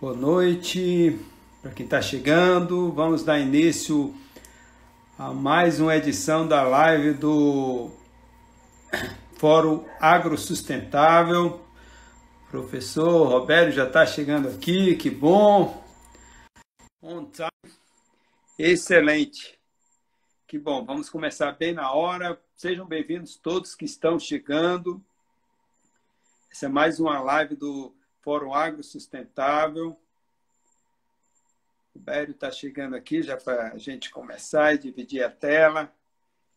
Boa noite para quem está chegando. Vamos dar início a mais uma edição da live do Fórum Agro-Sustentável. Professor Roberto já está chegando aqui, que bom. On time. Excelente. Que bom, vamos começar bem na hora. Sejam bem-vindos todos que estão chegando. Essa é mais uma live do Fórum Agro-Sustentável. O Bério está chegando aqui já para a gente começar e dividir a tela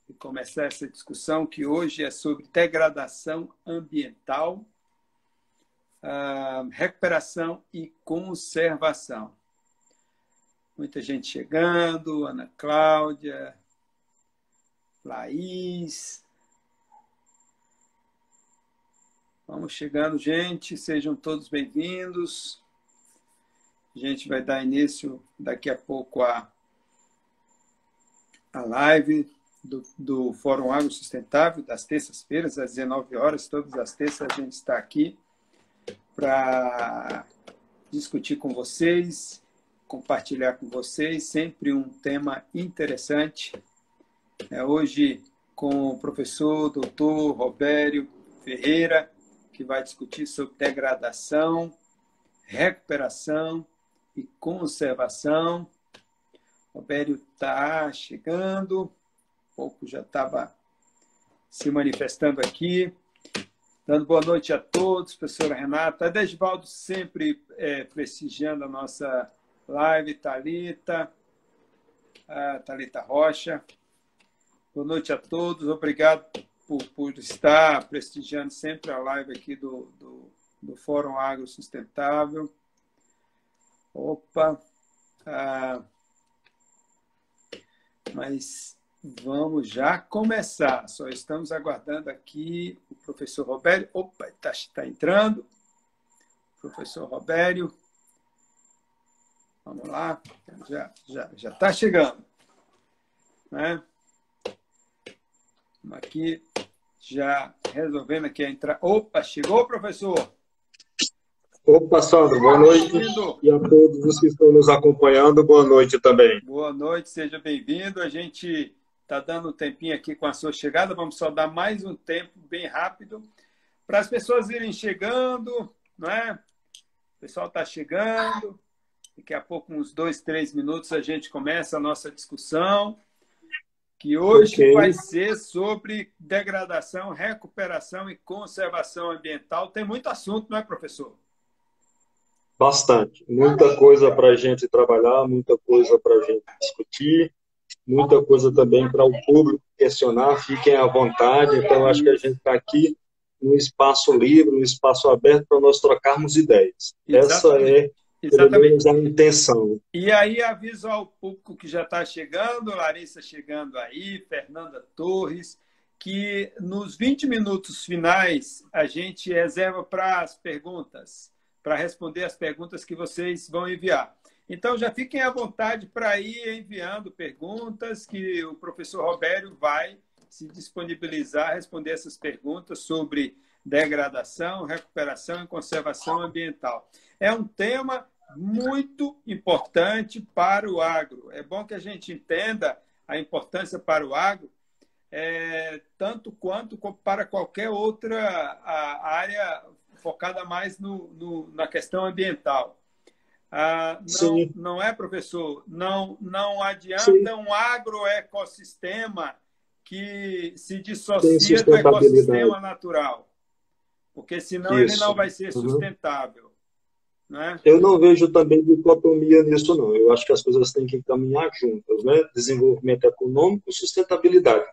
e começar essa discussão que hoje é sobre degradação ambiental, recuperação e conservação. Muita gente chegando, Ana Cláudia, Laís. Vamos chegando, gente. Sejam todos bem-vindos. A gente vai dar início daqui a pouco a live do Fórum Agro Sustentável, das terças-feiras, às 19 horas. Todas as terças a gente está aqui para discutir com vocês, compartilhar com vocês, sempre um tema interessante. Hoje com o professor doutor Robério Ferreira, que vai discutir sobre degradação, recuperação e conservação. O Robério está chegando, um pouco já estava se manifestando aqui. Dando boa noite a todos, professora Renata. Edesvaldo sempre prestigiando a nossa live, Thalita Rocha. Boa noite a todos, obrigado por estar prestigiando sempre a live aqui do Fórum Agro Sustentável. Opa! Mas vamos já começar. Só estamos aguardando aqui o professor Robério. Opa, está entrando. Professor Robério. Vamos lá. Já está chegando. Né? Vamos aqui, já resolvendo aqui entrar. Opa, chegou, professor? Opa, Sandro, boa noite. E a todos os que estão nos acompanhando, boa noite também. Boa noite, seja bem-vindo. A gente está dando um tempinho aqui com a sua chegada. Vamos só dar mais um tempo bem rápido para as pessoas irem chegando, não é? O pessoal está chegando. Daqui a pouco, uns 2, 3 minutos, a gente começa a nossa discussão, que hoje vai ser sobre degradação, recuperação e conservação ambiental. Tem muito assunto, não é, professor? Bastante. Muita coisa para a gente trabalhar, muita coisa para a gente discutir, muita coisa também para o público questionar. Fiquem à vontade. Então, acho que a gente está aqui num espaço livre, num espaço aberto para nós trocarmos ideias. Exatamente. Essa é pelo menos a intenção. E aí, aviso ao público que já está chegando, Larissa chegando aí, Fernanda Torres, que nos 20 minutos finais a gente reserva para as perguntas, para responder as perguntas que vocês vão enviar. Então, já fiquem à vontade para ir enviando perguntas, que o professor Robério vai se disponibilizar a responder essas perguntas sobre degradação, recuperação e conservação ambiental. É um tema muito importante para o agro. É bom que a gente entenda a importância para o agro, tanto quanto para qualquer outra área focada mais na questão ambiental. Não é, professor? Não adianta um agroecossistema que se dissocia do ecossistema natural, porque senão ele não vai ser sustentável. Né? Eu não vejo também dicotomia nisso, não. Eu acho que as coisas têm que caminhar juntas, né? Desenvolvimento econômico e sustentabilidade.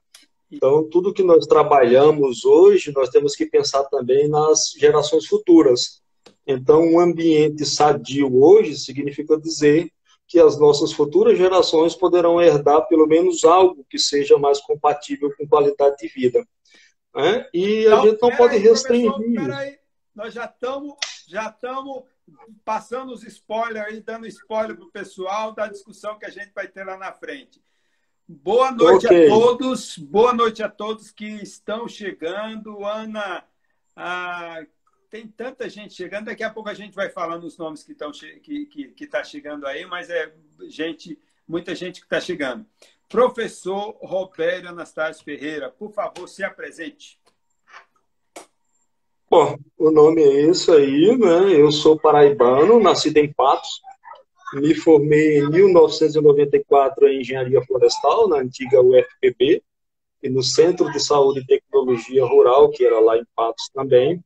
Então, tudo que nós trabalhamos hoje, nós temos que pensar também nas gerações futuras. Então, um ambiente sadio hoje significa dizer que as nossas futuras gerações poderão herdar pelo menos algo que seja mais compatível com qualidade de vida. Né? E então, a gente não pode restringir. Peraí, nós já estamos passando os spoilers aí, dando spoiler para o pessoal da discussão que a gente vai ter lá na frente. Boa noite a todos, boa noite a todos que estão chegando. Ana tem tanta gente chegando, daqui a pouco a gente vai falando os nomes que estão que tá chegando aí, mas é muita gente que está chegando. Professor Robério Anastácio Ferreira, por favor, se apresente. Bom, o nome é esse aí, né? Eu sou paraibano, nascido em Patos, me formei em 1994 em Engenharia Florestal, na antiga UFPB, e no Centro de Saúde e Tecnologia Rural, que era lá em Patos também.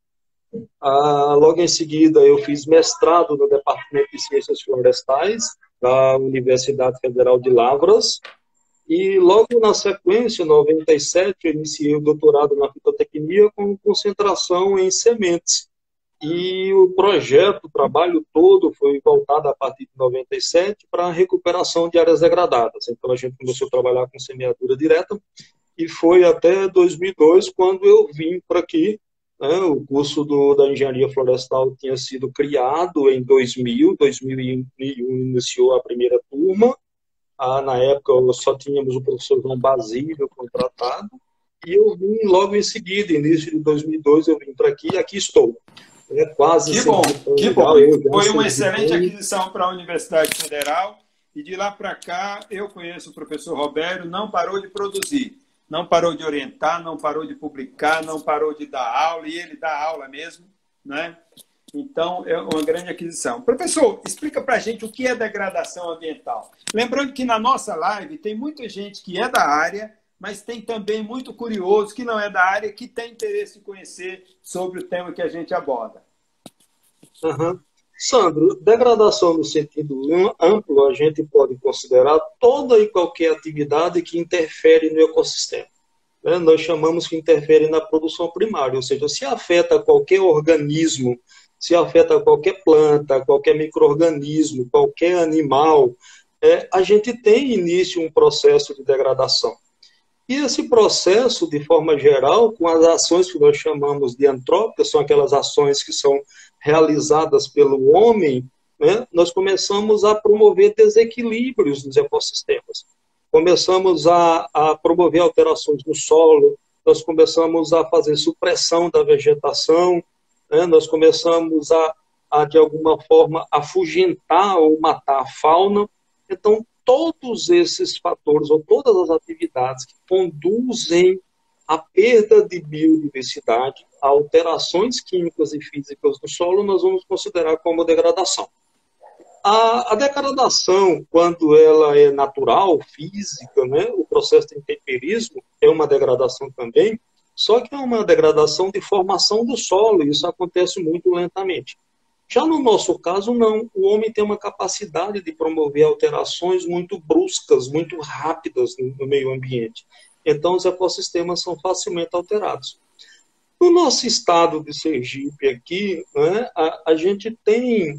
Logo em seguida, eu fiz mestrado no Departamento de Ciências Florestais da Universidade Federal de Lavras, e logo na sequência, em 97, eu iniciei o doutorado na fitotecnia com concentração em sementes. E o projeto, o trabalho todo foi voltado a partir de 97 para a recuperação de áreas degradadas. Então a gente começou a trabalhar com semeadura direta e foi até 2002 quando eu vim para aqui. O curso da Engenharia Florestal tinha sido criado em 2001 iniciou a primeira turma. Na época só tínhamos o professor João Basílio contratado, e eu vim logo em seguida, início de 2002, eu vim para aqui e aqui estou. Quase que bom, que bom. Foi uma excelente aquisição para a Universidade Federal, e de lá para cá eu conheço o professor Robério, não parou de produzir, não parou de orientar, não parou de publicar, não parou de dar aula, e ele dá aula mesmo, né? Então, é uma grande aquisição. Professor, explica para a gente o que é degradação ambiental. Lembrando que na nossa live tem muita gente que é da área, mas tem também muito curioso que não é da área, que tem interesse em conhecer sobre o tema que a gente aborda. Sandro, degradação no sentido amplo, a gente pode considerar toda e qualquer atividade que interfere no ecossistema. Nós chamamos que interfere na produção primária, ou seja, se afeta qualquer organismo, se afeta qualquer planta, qualquer micro-organismo, qualquer animal, a gente tem início um processo de degradação. E esse processo, de forma geral, com as ações que nós chamamos de antrópicas, são aquelas ações que são realizadas pelo homem, né, nós começamos a promover desequilíbrios nos ecossistemas. Começamos a promover alterações no solo, nós começamos a fazer supressão da vegetação, nós começamos de alguma forma, afugentar ou matar a fauna. Então, todos esses fatores, ou todas as atividades que conduzem à perda de biodiversidade, a alterações químicas e físicas do solo, nós vamos considerar como degradação. A degradação, quando ela é natural, física, né, o processo de intemperismo é uma degradação também, só que é uma degradação de formação do solo, e isso acontece muito lentamente. Já no nosso caso, não. O homem tem uma capacidade de promover alterações muito bruscas, muito rápidas no meio ambiente. Então, os ecossistemas são facilmente alterados. No nosso estado de Sergipe aqui, né, a gente tem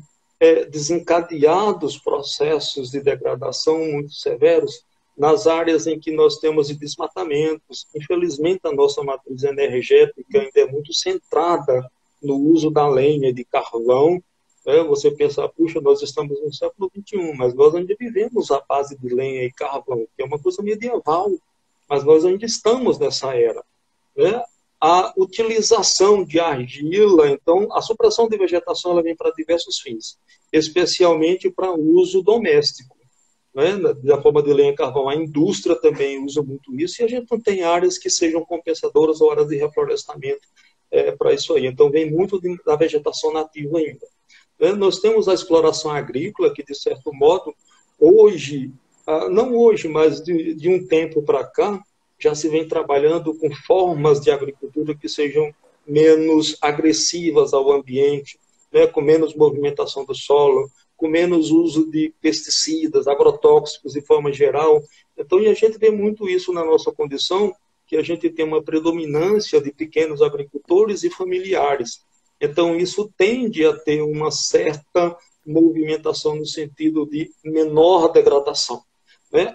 desencadeados processos de degradação muito severos nas áreas em que nós temos desmatamentos. Infelizmente, a nossa matriz energética ainda é muito centrada no uso da lenha e de carvão. Você pensa, puxa, nós estamos no século XXI, mas nós ainda vivemos à base de lenha e carvão, que é uma coisa medieval, mas nós ainda estamos nessa era. A utilização de argila, então, a supressão de vegetação ela vem para diversos fins, especialmente para uso doméstico. Da forma de lenha e carvão, a indústria também usa muito isso, e a gente não tem áreas que sejam compensadoras ou áreas de reflorestamento para isso aí. Então, vem muito da vegetação nativa ainda. Nós temos a exploração agrícola, que, de certo modo, hoje, não hoje, mas de um tempo para cá, já se vem trabalhando com formas de agricultura que sejam menos agressivas ao ambiente, com menos movimentação do solo, com menos uso de pesticidas, agrotóxicos de forma geral. Então, e a gente vê muito isso na nossa condição, que a gente tem uma predominância de pequenos agricultores e familiares. Então, isso tende a ter uma certa movimentação no sentido de menor degradação.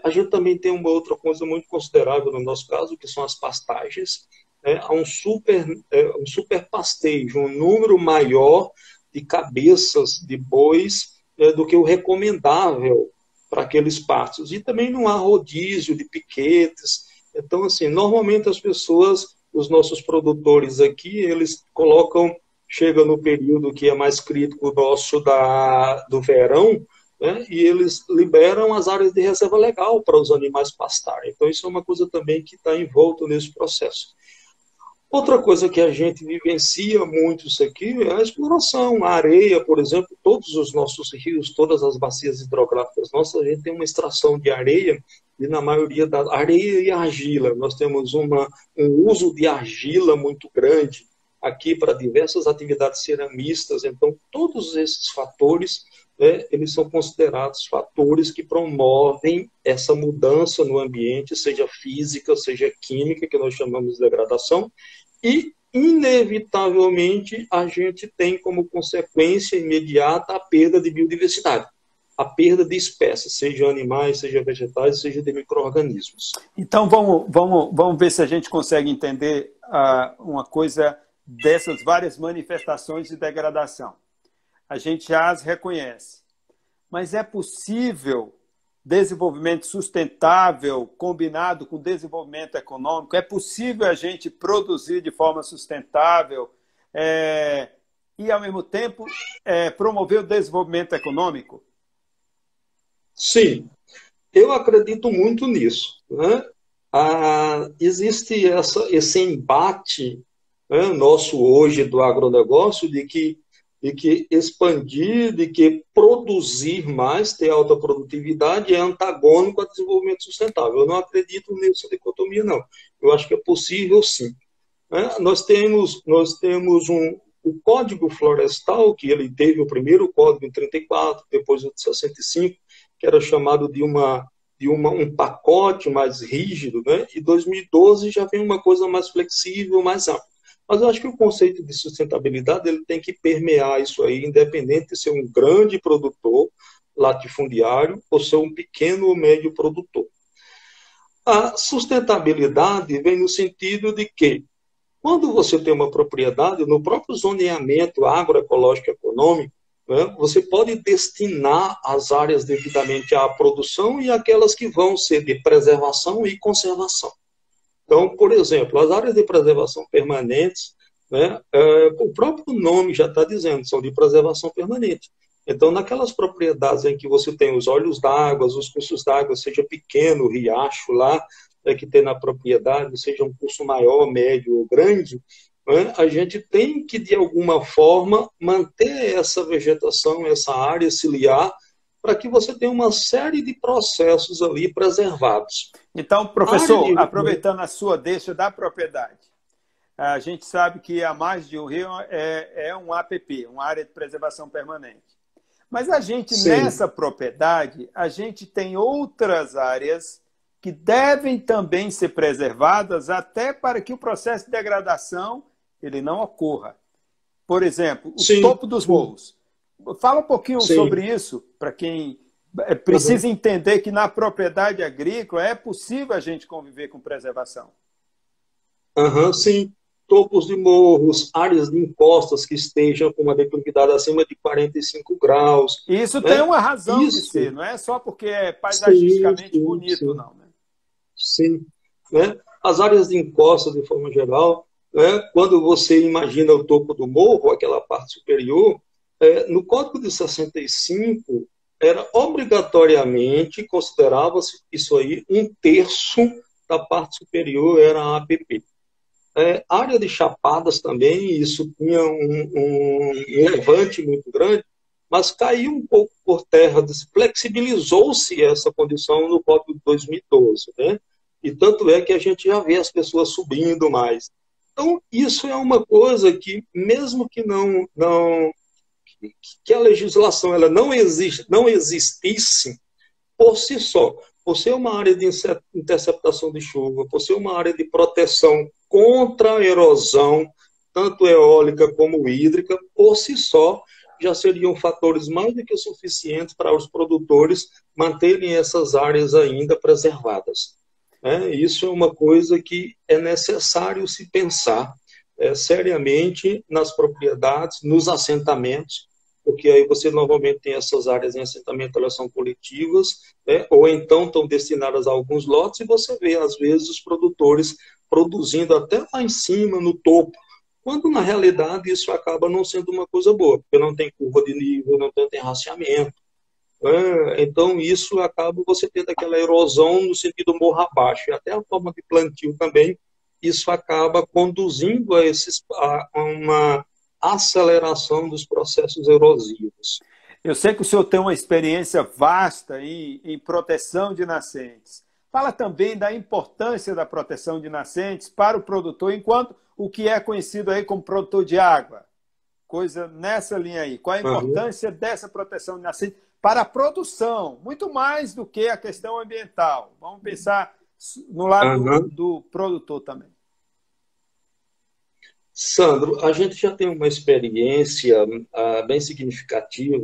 A gente também tem uma outra coisa muito considerável no nosso caso, que são as pastagens. Há um super pastejo, um número maior de cabeças de bois do que o recomendável para aqueles pastos. E também não há rodízio de piquetes. Então, assim, normalmente as pessoas, os nossos produtores aqui, eles colocam chega no período que é mais crítico nosso do verão, né, e eles liberam as áreas de reserva legal para os animais pastarem. Então, isso é uma coisa também que está envolto nesse processo. Outra coisa que a gente vivencia muito isso aqui é a exploração. A areia, por exemplo, todos os nossos rios, todas as bacias hidrográficas nossas, a gente tem uma extração de areia, e na maioria da areia e argila. Nós temos um uso de argila muito grande aqui para diversas atividades ceramistas. Então, todos esses fatores, eles são considerados fatores que promovem essa mudança no ambiente, seja física, seja química, que nós chamamos de degradação, e, inevitavelmente, a gente tem como consequência imediata a perda de biodiversidade, a perda de espécies, seja animais, seja vegetais, seja de micro-organismos. Então, vamos ver se a gente consegue entender uma coisa dessas várias manifestações de degradação. A gente já as reconhece. Mas é possível desenvolvimento sustentável combinado com desenvolvimento econômico? É possível a gente produzir de forma sustentável e, ao mesmo tempo, promover o desenvolvimento econômico? Sim, eu acredito muito nisso, né? Existe esse embate, né, nosso hoje do agronegócio de que expandir, de que produzir mais, ter alta produtividade, é antagônico ao desenvolvimento sustentável. Eu não acredito nessa dicotomia, não. Eu acho que é possível, sim. Nós temos o Código Florestal, que ele teve o primeiro código em 34, depois o de 65, que era chamado de um pacote mais rígido, né? E 2012 já vem uma coisa mais flexível, mais ampla. Mas eu acho que o conceito de sustentabilidade ele tem que permear isso aí, independente de ser um grande produtor latifundiário ou ser um pequeno ou médio produtor. A sustentabilidade vem no sentido de que, quando você tem uma propriedade, no próprio zoneamento agroecológico econômico, né, você pode destinar as áreas devidamente à produção e aquelas que vão ser de preservação e conservação. Então, por exemplo, as áreas de preservação permanentes, né, o próprio nome já está dizendo, são de preservação permanente. Então, naquelas propriedades em que você tem os olhos d'água, os cursos d'água, seja pequeno, riacho lá, que tem na propriedade, seja um curso maior, médio ou grande, né, a gente tem que, de alguma forma, manter essa vegetação, essa área ciliar, para que você tenha uma série de processos ali preservados. Então, professor, aproveitando a sua deixa da propriedade, a gente sabe que a margem de um rio é um APP, uma área de preservação permanente. Mas a gente, sim, nessa propriedade, a gente tem outras áreas que devem também ser preservadas até para que o processo de degradação ele não ocorra. Por exemplo, o sim, topo dos morros. Fala um pouquinho, sim, sobre isso, para quem precisa entender que na propriedade agrícola é possível a gente conviver com preservação. Sim. Topos de morros, áreas de encostas que estejam com uma declividade acima de 45 graus. Isso, né? Tem uma razão de ser, não é só porque é paisagisticamente bonito, não. Né? Sim. Né? As áreas de encosta, de forma geral, né? Quando você imagina o topo do morro, aquela parte superior, no Código de 65, era obrigatoriamente, considerava-se isso aí, 1/3 da parte superior era a APP. Área de chapadas também, isso tinha um levante muito grande, mas caiu um pouco por terra, flexibilizou-se essa condição no Código de 2012, né? E tanto é que a gente já vê as pessoas subindo mais. Então, isso é uma coisa que, mesmo que que a legislação ela não existisse por si só, por ser uma área de interceptação de chuva, por ser uma área de proteção contra a erosão, tanto eólica como hídrica, por si só, já seriam fatores mais do que suficientes para os produtores manterem essas áreas ainda preservadas. Isso é uma coisa que é necessário se pensar seriamente nas propriedades, nos assentamentos, porque aí você normalmente tem essas áreas em assentamento, elas são coletivas, ou então estão destinadas a alguns lotes, e você vê, às vezes, os produtores produzindo até lá em cima, no topo, quando na realidade isso acaba não sendo uma coisa boa, porque não tem curva de nível, não tem rasteamento. Então isso acaba você tendo aquela erosão no sentido morro abaixo, e até a forma de plantio também, isso acaba conduzindo a uma aceleração dos processos erosivos. Eu sei que o senhor tem uma experiência vasta em proteção de nascentes. Fala também da importância da proteção de nascentes para o produtor, enquanto o que é conhecido aí como produtor de água. Coisa nessa linha aí. Qual a importância dessa proteção de nascentes para a produção? Muito mais do que a questão ambiental. Vamos pensar no lado do produtor também. Sandro, a gente já tem uma experiência bem significativa.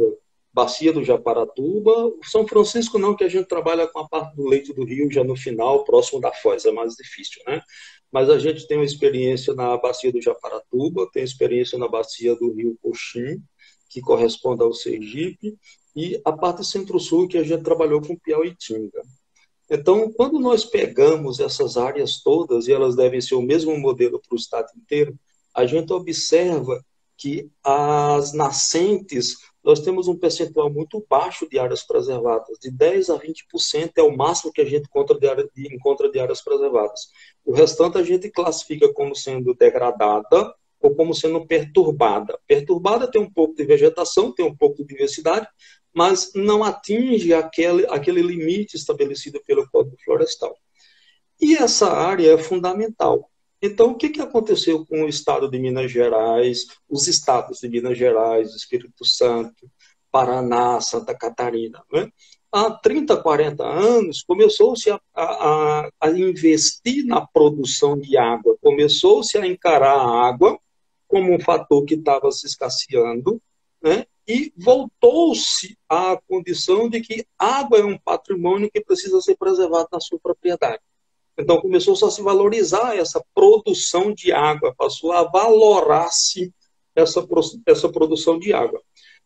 Bacia do Japaratuba, São Francisco não, que a gente trabalha com a parte do leito do rio já no final, próximo da foz, é mais difícil, né? Mas a gente tem uma experiência na Bacia do Japaratuba, tem experiência na Bacia do Rio Coxim, que corresponde ao Sergipe, e a parte centro-sul, que a gente trabalhou com Piauitinga. Então, quando nós pegamos essas áreas todas, e elas devem ser o mesmo modelo para o estado inteiro, a gente observa que as nascentes, nós temos um percentual muito baixo de áreas preservadas, de 10% a 20% é o máximo que a gente encontra de áreas preservadas. O restante a gente classifica como sendo degradada ou como sendo perturbada. Perturbada tem um pouco de vegetação, tem um pouco de diversidade, mas não atinge aquele limite estabelecido pelo Código Florestal. E essa área é fundamental. Então, o que aconteceu com o estado de Minas Gerais, os estados de Minas Gerais, Espírito Santo, Paraná, Santa Catarina? Né? Há 30, 40 anos, começou-se a investir na produção de água, começou-se a encarar a água como um fator que estava se escasseando, né? E voltou-se à condição de que água é um patrimônio que precisa ser preservado na sua propriedade. Então, começou só a se valorizar essa produção de água, passou a valorar-se essa produção de água.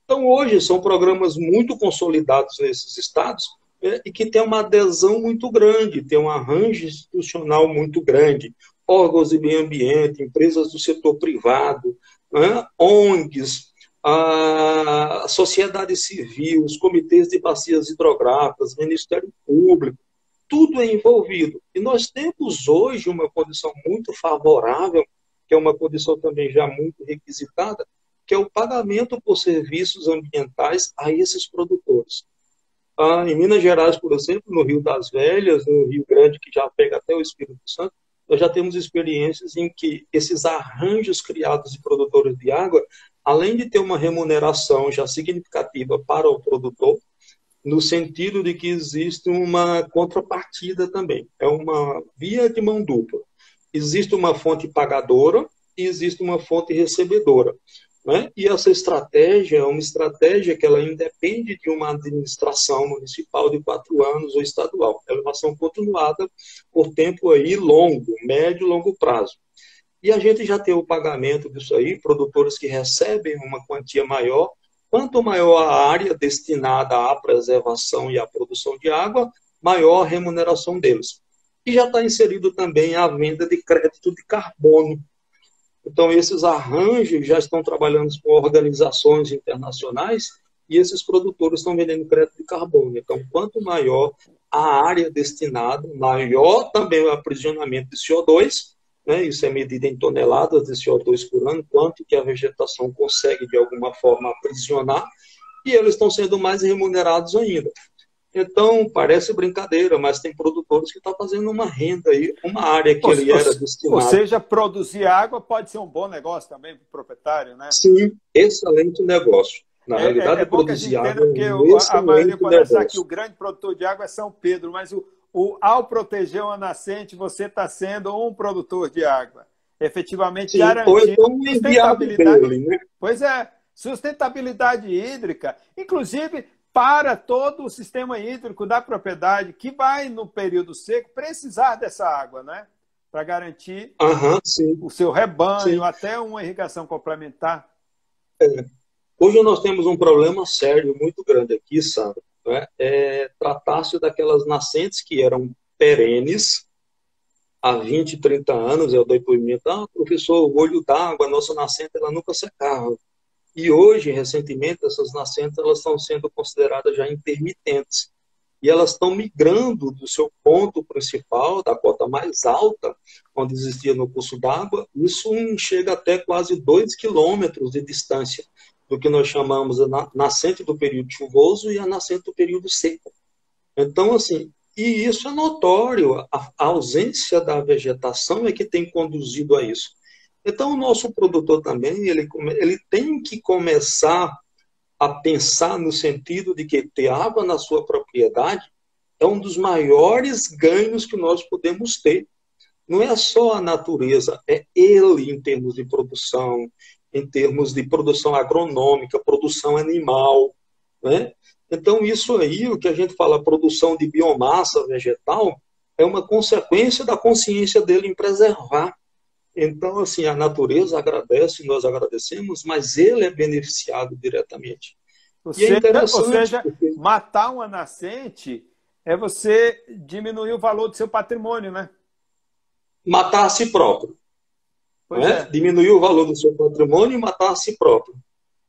Então, hoje, são programas muito consolidados nesses estados, né, e que tem uma adesão muito grande, tem um arranjo institucional muito grande, órgãos de meio ambiente, empresas do setor privado, né, ONGs, a sociedade civil, os comitês de bacias hidrográficas, Ministério Público, tudo é envolvido. E nós temos hoje uma condição muito favorável, que é uma condição também já muito requisitada, que é o pagamento por serviços ambientais a esses produtores. Em Minas Gerais, por exemplo, no Rio das Velhas, no Rio Grande, que já pega até o Espírito Santo, nós já temos experiências em que esses arranjos criados de produtores de água, além de ter uma remuneração já significativa para o produtor, no sentido de que existe uma contrapartida também. É uma via de mão dupla. Existe uma fonte pagadora e existe uma fonte recebedora. Né? E essa estratégia é uma estratégia que ela independe de uma administração municipal de 4 anos ou estadual. É uma ação continuada por tempo aí longo, médio e longo prazo. E a gente já tem o pagamento disso aí, produtores que recebem uma quantia maior. Quanto maior a área destinada à preservação e à produção de água, maior a remuneração deles. E já está inserido também a venda de crédito de carbono. Então, esses arranjos já estão trabalhando com organizações internacionais e esses produtores estão vendendo crédito de carbono. Então, quanto maior a área destinada, maior também o aprisionamento de CO2, né? Isso é medido em toneladas de CO2 por ano, quanto que a vegetação consegue, de alguma forma, aprisionar, e eles estão sendo mais remunerados ainda. Então, parece brincadeira, mas tem produtores que estão fazendo uma renda aí, uma área que ele era destinado. Ou seja, produzir água pode ser um bom negócio também para o proprietário, né? Sim, excelente negócio. Na realidade, produzir água é um excelente a maioria pode negócio. pensar que o grande produtor de água é São Pedro, mas ao proteger uma nascente, você está sendo um produtor de água. Efetivamente, garantindo sustentabilidade dele, né? Pois é, sustentabilidade hídrica, inclusive para todo o sistema hídrico da propriedade, que vai, no período seco, precisar dessa água, né? Para garantir o seu rebanho, até uma irrigação complementar. Hoje nós temos um problema sério, muito grande aqui, Sandra. Tratar-se daquelas nascentes que eram perenes, há 20, 30 anos, é o depoimento, professor, o olho d'água, a nossa nascente, ela nunca secava. E hoje, recentemente, essas nascentes elas estão sendo consideradas já intermitentes. E elas estão migrando do seu ponto principal, da cota mais alta, onde existia no curso d'água, isso chega até quase 2 quilômetros de distância do que nós chamamos a nascente do período chuvoso e a nascente do período seco. Então, assim, e isso é notório, a ausência da vegetação é que tem conduzido a isso. Então, o nosso produtor também, ele tem que começar a pensar no sentido de que ter água na sua propriedade é um dos maiores ganhos que nós podemos ter. Não é só a natureza, é ele em termos de produção, em termos de produção agronômica, produção animal, né? Então, isso aí, o que a gente fala, produção de biomassa vegetal, é uma consequência da consciência dele em preservar. Então, assim, a natureza agradece, nós agradecemos, mas ele é beneficiado diretamente. E é Ou interessante, seja, porque matar uma nascente é você diminuir o valor do seu patrimônio, né? matar a si próprio, Pois né? é. Diminuir o valor do seu patrimônio e matar a si próprio.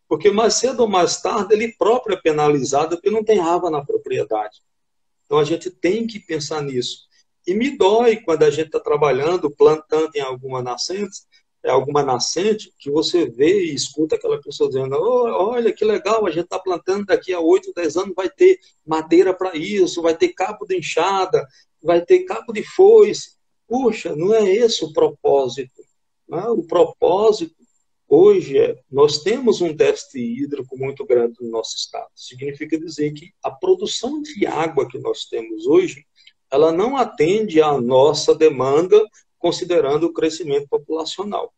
Porque mais cedo ou mais tarde ele próprio é penalizado porque não tem água na propriedade. Então a gente tem que pensar nisso. E me dói quando a gente está trabalhando, plantando em alguma nascente, que você vê e escuta aquela pessoa dizendo, olha que legal, a gente está plantando, daqui a 8, 10 anos vai ter madeira para isso, vai ter cabo de enxada, vai ter cabo de foice. Puxa, não é esse o propósito. Não? O propósito hoje nós temos um déficit hídrico muito grande no nosso estado. Significa dizer que a produção de água que nós temos hoje, ela não atende à nossa demanda, considerando o crescimento populacional.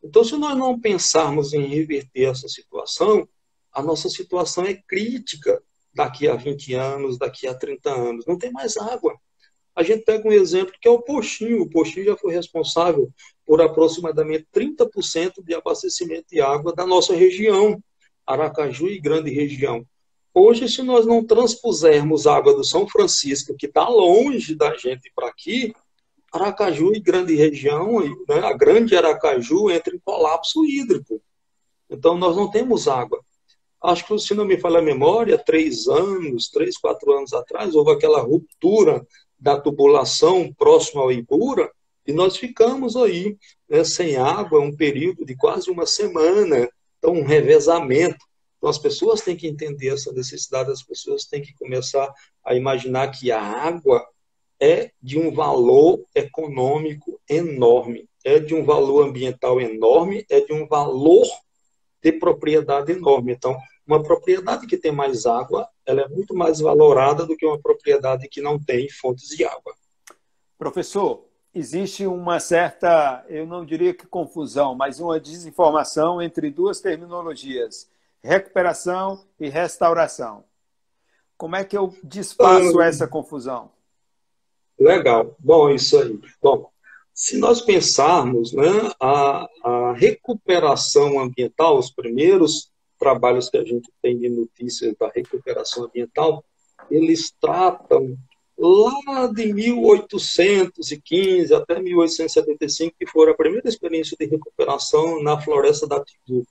Então, se nós não pensarmos em reverter essa situação, a nossa situação é crítica daqui a 20 anos, daqui a 30 anos. Não tem mais água. A gente pega um exemplo que é o Pochinho. O Pochinho já foi responsável por aproximadamente 30% de abastecimento de água da nossa região, Aracaju e grande região. Hoje, se nós não transpusermos a água do São Francisco, que está longe da gente para aqui, Aracaju e grande região, né, a grande Aracaju entra em colapso hídrico. Então, nós não temos água. Acho que, se não me falha a memória, 3, 4 anos atrás, houve aquela ruptura da tubulação próximo ao Ibura, e nós ficamos aí, né, sem água um período de quase uma semana. Então, um revezamento. Então, as pessoas têm que entender essa necessidade, as pessoas têm que começar a imaginar que a água é de um valor econômico enorme, é de um valor ambiental enorme, é de um valor de propriedade enorme. Então, uma propriedade que tem mais água, ela é muito mais valorada do que uma propriedade que não tem fontes de água. Professor, existe uma certa, eu não diria que confusão, mas uma desinformação entre duas terminologias, recuperação e restauração. Como é que eu desfaço essa confusão? Legal. Bom, isso aí. Bom, se nós pensarmos, né, a recuperação ambiental, os primeiros trabalhos que a gente tem de notícias da recuperação ambiental, eles tratam lá de 1815 até 1875, que foi a primeira experiência de recuperação na floresta da Tijuca.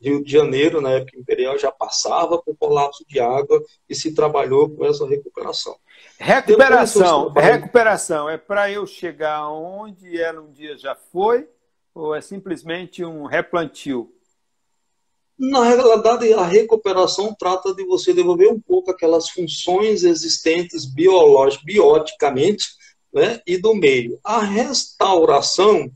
Rio de Janeiro, na época imperial, já passava por colapso de água e se trabalhou com essa recuperação. Recuperação é para eu chegar onde ela um dia já foi, ou é simplesmente um replantio? Na realidade, a recuperação trata de você devolver um pouco aquelas funções existentes bioticamente, né, e do meio. A restauração,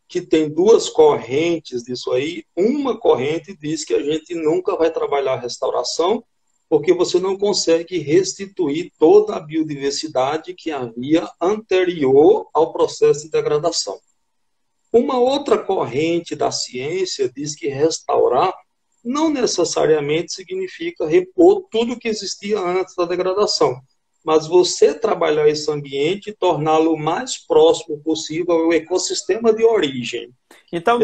que tem duas correntes disso aí, uma corrente diz que a gente nunca vai trabalhar a restauração, porque você não consegue restituir toda a biodiversidade que havia anterior ao processo de degradação. Uma outra corrente da ciência diz que restaurar não necessariamente significa repor tudo que existia antes da degradação, mas você trabalhar esse ambiente e torná-lo o mais próximo possível ao ecossistema de origem. Então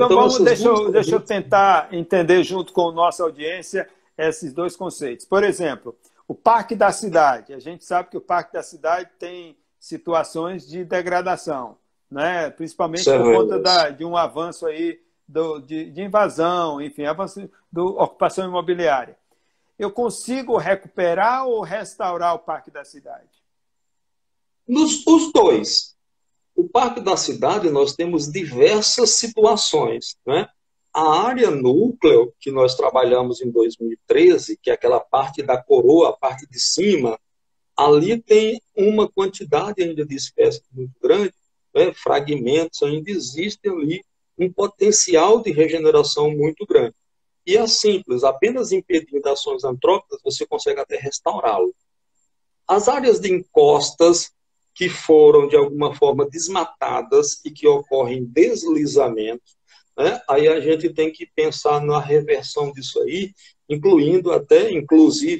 deixa eu tentar entender junto com a nossa audiência esses dois conceitos. Por exemplo, o Parque da Cidade. A gente sabe que o Parque da Cidade tem situações de degradação. né? Principalmente por Severas. conta de um avanço aí de invasão, enfim, avanço da ocupação imobiliária. Eu consigo recuperar ou restaurar o Parque da Cidade? Os dois. O Parque da Cidade, nós temos diversas situações, né? A área núcleo, que nós trabalhamos em 2013, que é aquela parte da coroa, a parte de cima, ali tem uma quantidade ainda de espécies muito grande, né? Fragmentos, ainda existe ali um potencial de regeneração muito grande. E é simples, apenas impedindo ações antrópicas, você consegue até restaurá-lo. As áreas de encostas que foram, de alguma forma, desmatadas e que ocorrem deslizamentos, né? Aí a gente tem que pensar na reversão disso aí, inclusive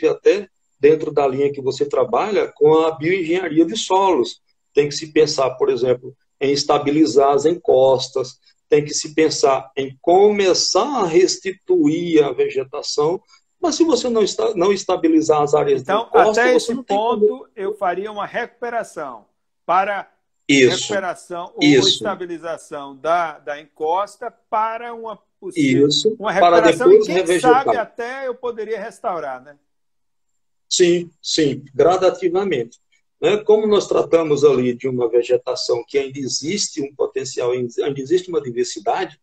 até dentro da linha que você trabalha com a bioengenharia de solos. Tem que se pensar, por exemplo, em estabilizar as encostas, tem que se pensar em começar a restituir a vegetação, mas se você não estabilizar as áreas de encosta, até você esse não tem como... ponto, eu faria uma recuperação para Isso, recuperação ou isso, estabilização da encosta para uma isso, uma para recuperação e depois quem sabe revegetar. até eu poderia restaurar, né? Sim, sim, gradativamente. Né? Como nós tratamos ali de uma vegetação que ainda existe um potencial, ainda existe uma diversidade,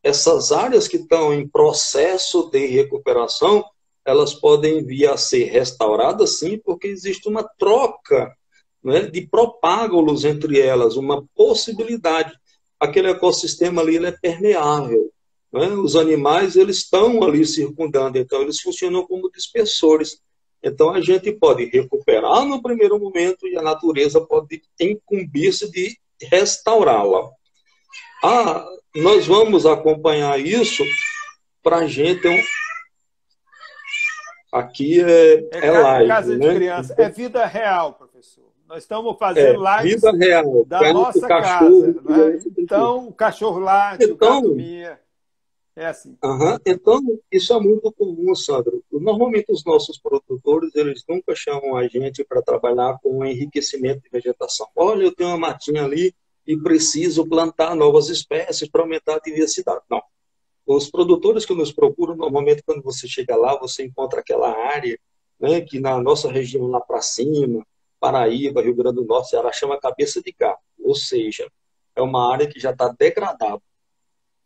essas áreas que estão em processo de recuperação, elas podem vir a ser restauradas, sim, porque existe uma troca, né, de propágulos entre elas, uma possibilidade. Aquele ecossistema ali ele é permeável. Né? Os animais eles estão ali circundando, então eles funcionam como dispersores. Então a gente pode recuperar no primeiro momento e a natureza pode incumbir-se de restaurá-la. Nós vamos acompanhar isso para a gente. Aqui é live, casa de né? criança, é vida real, professor. Nós estamos fazendo lives vida real. da nossa cachorro, casa, né? Então, o cachorro late, o então, gato mia, é assim. Então, isso é muito comum, Sandro. Normalmente, os nossos produtores, eles nunca chamam a gente para trabalhar com enriquecimento de vegetação. Olha, eu tenho uma matinha ali e preciso plantar novas espécies para aumentar a diversidade. Não. Os produtores que nos procuram, normalmente, quando você chega lá, você encontra aquela área, né, que na nossa região lá para cima, Paraíba, Rio Grande do Norte, ela chama cabeça de gato. Ou seja, é uma área que já está degradada.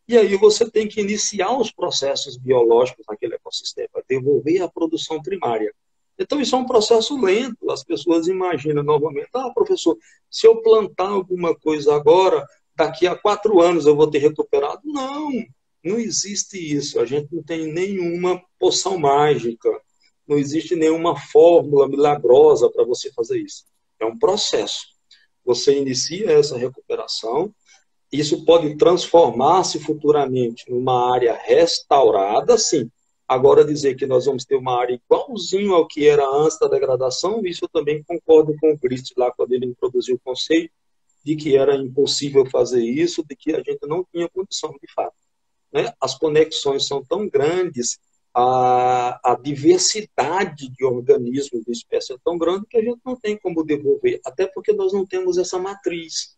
E aí você tem que iniciar os processos biológicos naquele ecossistema, devolver a produção primária. Então, isso é um processo lento. As pessoas imaginam novamente, professor, se eu plantar alguma coisa agora, daqui a 4 anos eu vou ter recuperado. Não, não existe isso. A gente não tem nenhuma poção mágica. Não existe nenhuma fórmula milagrosa para você fazer isso. É um processo. Você inicia essa recuperação. Isso pode transformar-se futuramente numa área restaurada, sim. Agora, dizer que nós vamos ter uma área igualzinho ao que era antes da degradação, isso eu também concordo com o Christ lá, quando ele introduziu o conceito de que era impossível fazer isso, de que a gente não tinha condição, de fato. Né? As conexões são tão grandes, a diversidade de organismos de espécie é tão grande que a gente não tem como devolver, até porque nós não temos essa matriz.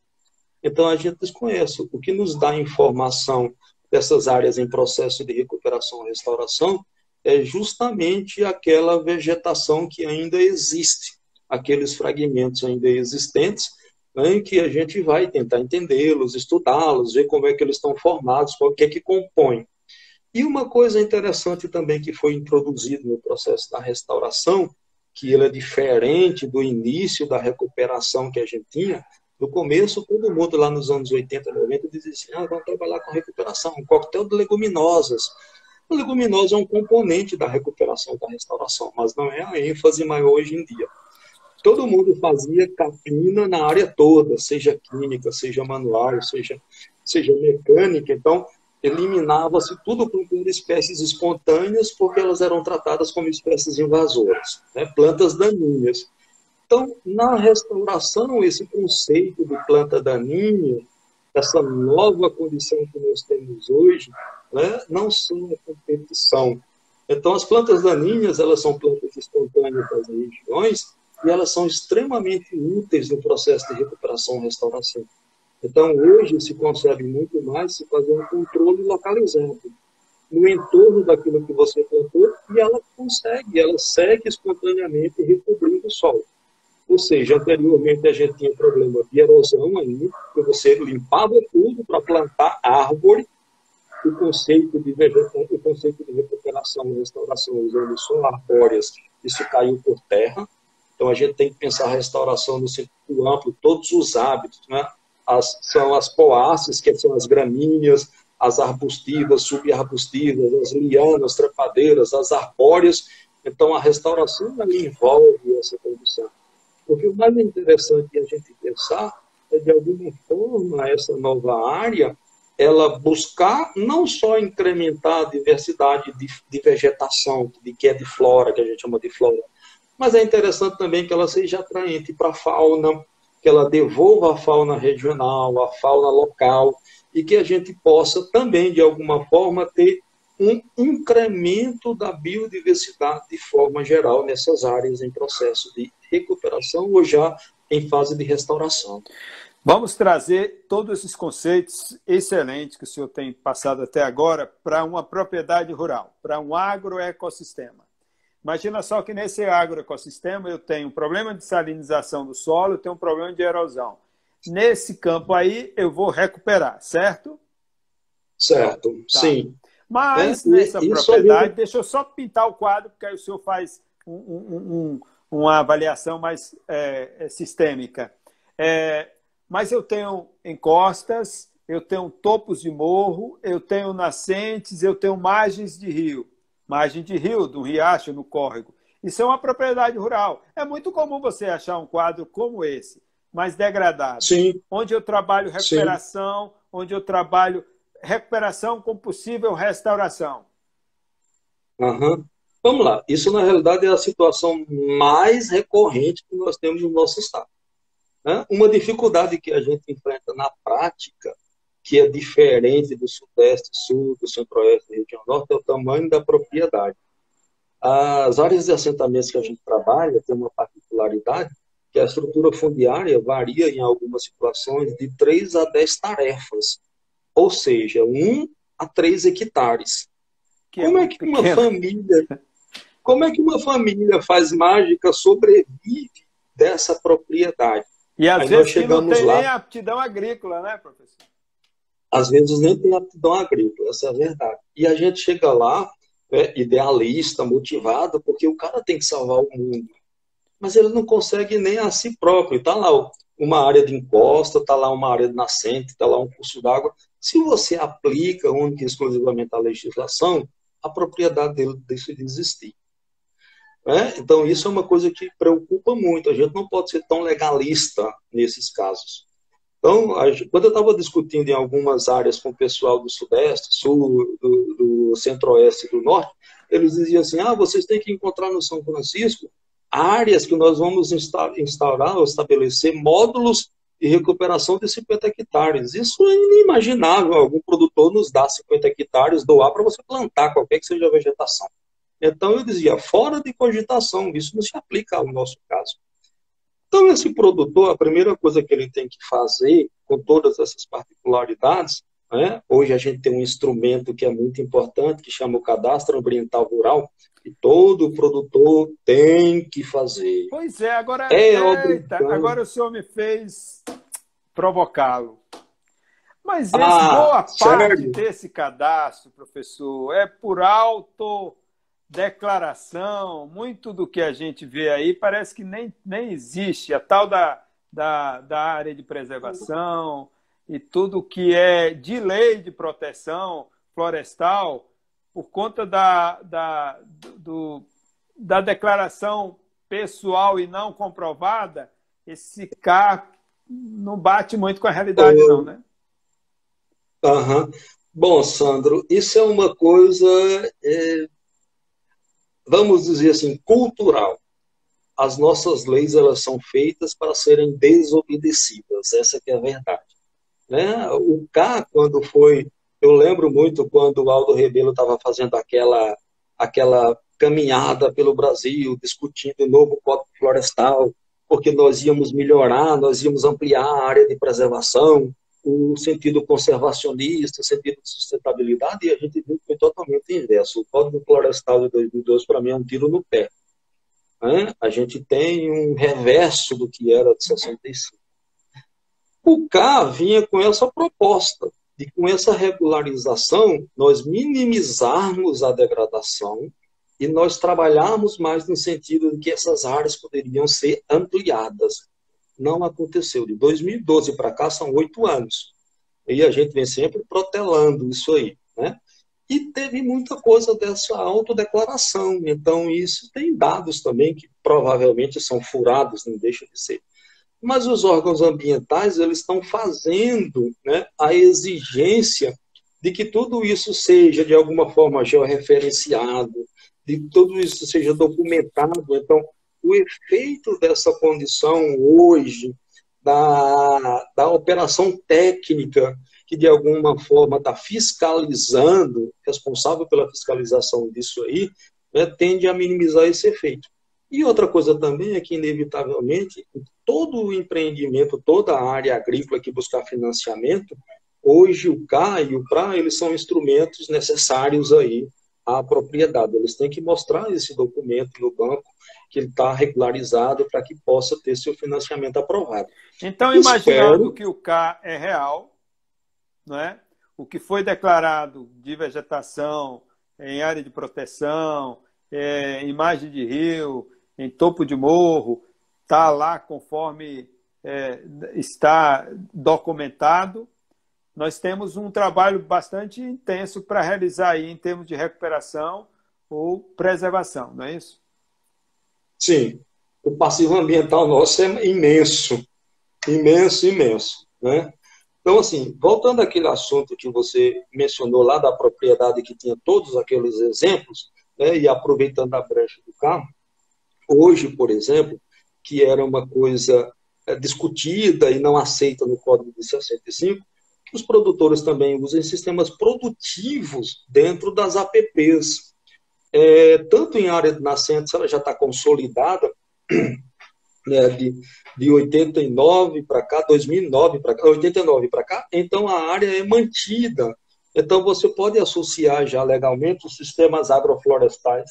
Então, a gente desconhece. O que nos dá informação dessas áreas em processo de recuperação e restauração é justamente aquela vegetação que ainda existe, aqueles fragmentos ainda existentes, né, em que a gente vai tentar entendê-los, estudá-los, ver como é que eles estão formados, o que é que compõe. E uma coisa interessante também que foi introduzido no processo da restauração, que ele é diferente do início da recuperação que a gente tinha. No começo, todo mundo lá nos anos 80, 90 dizia assim, vamos trabalhar com recuperação, um coquetel de leguminosas. A leguminosa é um componente da recuperação, da restauração, mas não é a ênfase maior hoje em dia. Todo mundo fazia capina na área toda, seja química, seja manual, seja mecânica. Então, eliminava-se tudo por espécies espontâneas, porque elas eram tratadas como espécies invasoras, né? Plantas daninhas. Então, na restauração, esse conceito de planta daninha, essa nova condição que nós temos hoje, né, não são a competição. Então, as plantas daninhas, elas são plantas espontâneas das regiões e elas são extremamente úteis no processo de recuperação e restauração. Então, hoje se consegue muito mais se fazer um controle localizado no entorno daquilo que você plantou e ela segue espontaneamente recobrindo o solo. Ou seja, anteriormente a gente tinha problema de erosão ainda, porque você limpava tudo para plantar árvore, o conceito de recuperação e restauração usando só arbóreas, isso caiu por terra. Então a gente tem que pensar a restauração no sentido amplo, todos os hábitos, né? São as poáceas, que são as gramíneas, as arbustivas, subarbustivas, as lianas, trepadeiras, as arbóreas. Então a restauração envolve essa condição. Porque o mais interessante a gente pensar é, de alguma forma, essa nova área, ela buscar não só incrementar a diversidade de vegetação, que é de flora, que a gente chama de flora, mas é interessante também que ela seja atraente para a fauna, que ela devolva a fauna regional, a fauna local, e que a gente possa também, de alguma forma, ter um incremento da biodiversidade de forma geral nessas áreas em processo de recuperação ou já em fase de restauração. Vamos trazer todos esses conceitos excelentes que o senhor tem passado até agora para uma propriedade rural, para um agroecossistema. Imagina só que nesse agroecossistema eu tenho um problema de salinização do solo, eu tenho um problema de erosão. Nesse campo aí eu vou recuperar, certo? Certo, tá. Sim. Mas nessa propriedade, deixa eu só pintar o quadro, porque aí o senhor faz uma avaliação mais sistêmica. Mas eu tenho encostas, eu tenho topos de morro, eu tenho nascentes, eu tenho margens de rio. Margem de rio, do riacho, no córrego. Isso é uma propriedade rural. É muito comum você achar um quadro como esse, mais degradado. Sim. Onde eu trabalho recuperação, sim, onde eu trabalho recuperação com possível restauração. Uhum. Vamos lá. Isso, na realidade, é a situação mais recorrente que nós temos no nosso estado. Uma dificuldade que a gente enfrenta na prática, que é diferente do Sudeste, Sul, do Centro-Oeste e região Norte, é o tamanho da propriedade. As áreas de assentamentos que a gente trabalha têm uma particularidade, que a estrutura fundiária varia em algumas situações de 3 a 10 tarefas, ou seja, 1 a 3 hectares. Como é que uma família faz mágica, sobrevive dessa propriedade? E às vezes que não tem nem aptidão agrícola, né, professor? Às vezes nem tem aptidão agrícola, essa é a verdade. E a gente chega lá, idealista, motivado, porque o cara tem que salvar o mundo. Mas ele não consegue nem a si próprio. Está lá uma área de encosta, está lá uma área de nascente, está lá um curso d'água. Se você aplica única e exclusivamente a legislação, a propriedade dele deixa de existir. Então, isso é uma coisa que preocupa muito. A gente não pode ser tão legalista nesses casos. Então, quando eu estava discutindo em algumas áreas com o pessoal do Sudeste, Sul, do Centro-Oeste e do Norte, eles diziam assim, vocês têm que encontrar no São Francisco áreas que nós vamos instaurar ou estabelecer módulos de recuperação de 50 hectares. Isso é inimaginável, algum produtor nos dá 50 hectares, doar para você plantar qualquer que seja a vegetação. Então, eu dizia, fora de cogitação, isso não se aplica ao nosso caso. Então, esse produtor, a primeira coisa que ele tem que fazer, com todas essas particularidades, hoje a gente tem um instrumento que é muito importante, que chama o Cadastro Ambiental Rural, que todo produtor tem que fazer. Pois é, agora o senhor me fez provocá-lo. Mas boa parte desse cadastro, professor, é por autodeclaração. Muito do que a gente vê aí parece que nem existe. A tal da área de preservação e tudo que é de lei de proteção florestal, por conta da declaração pessoal e não comprovada, esse CAR não bate muito com a realidade, não, né? Bom, Sandro, isso é uma coisa, vamos dizer assim, cultural. As nossas leis, elas são feitas para serem desobedecidas, essa que é a verdade. O CAR, quando foi... Eu lembro muito quando o Aldo Rebelo estava fazendo aquela caminhada pelo Brasil, discutindo o novo Código Florestal, porque nós íamos melhorar, nós íamos ampliar a área de preservação. o sentido conservacionista, o sentido de sustentabilidade, e a gente viu que foi totalmente inverso. O Código Florestal de 2012, para mim, é um tiro no pé. Né? A gente tem um reverso do que era de 65. O CA vinha com essa proposta, de com essa regularização, nós minimizarmos a degradação e nós trabalharmos mais no sentido de que essas áreas poderiam ser ampliadas. Não aconteceu. De 2012 para cá são 8 anos. E a gente vem sempre protelando isso aí, né? E teve muita coisa dessa autodeclaração. Então, isso tem dados também que provavelmente são furados, não deixa de ser. Mas os órgãos ambientais, eles estão fazendo, né, a exigência de que tudo isso seja, de alguma forma, georreferenciado, de que tudo isso seja documentado. Então, o efeito dessa condição hoje, da operação técnica, que de alguma forma está fiscalizando, responsável pela fiscalização disso aí, né, tende a minimizar esse efeito. E outra coisa também é que, inevitavelmente, todo o empreendimento, toda a área agrícola que buscar financiamento, hoje o CA e o PRA, eles são instrumentos necessários aí à propriedade. Eles têm que mostrar esse documento no banco, que ele está regularizado para que possa ter seu financiamento aprovado. Então, imaginando que o CA é real, não é? O que foi declarado de vegetação em área de proteção, em margem de rio, em topo de morro, está lá conforme está documentado. Nós temos um trabalho bastante intenso para realizar aí em termos de recuperação ou preservação, não é isso? Sim. O passivo ambiental nosso é imenso. Imenso, imenso. Né? Então, assim, voltando àquele assunto que você mencionou lá da propriedade que tinha todos aqueles exemplos, né, e aproveitando a brecha do carro, hoje, por exemplo, que era uma coisa discutida e não aceita no Código de 65, os produtores também usam sistemas produtivos dentro das APPs. Tanto em área de nascentes, ela já está consolidada, né, de 89 para cá, 2009 para cá, 89 para cá, então a área é mantida. Então você pode associar já legalmente os sistemas agroflorestais,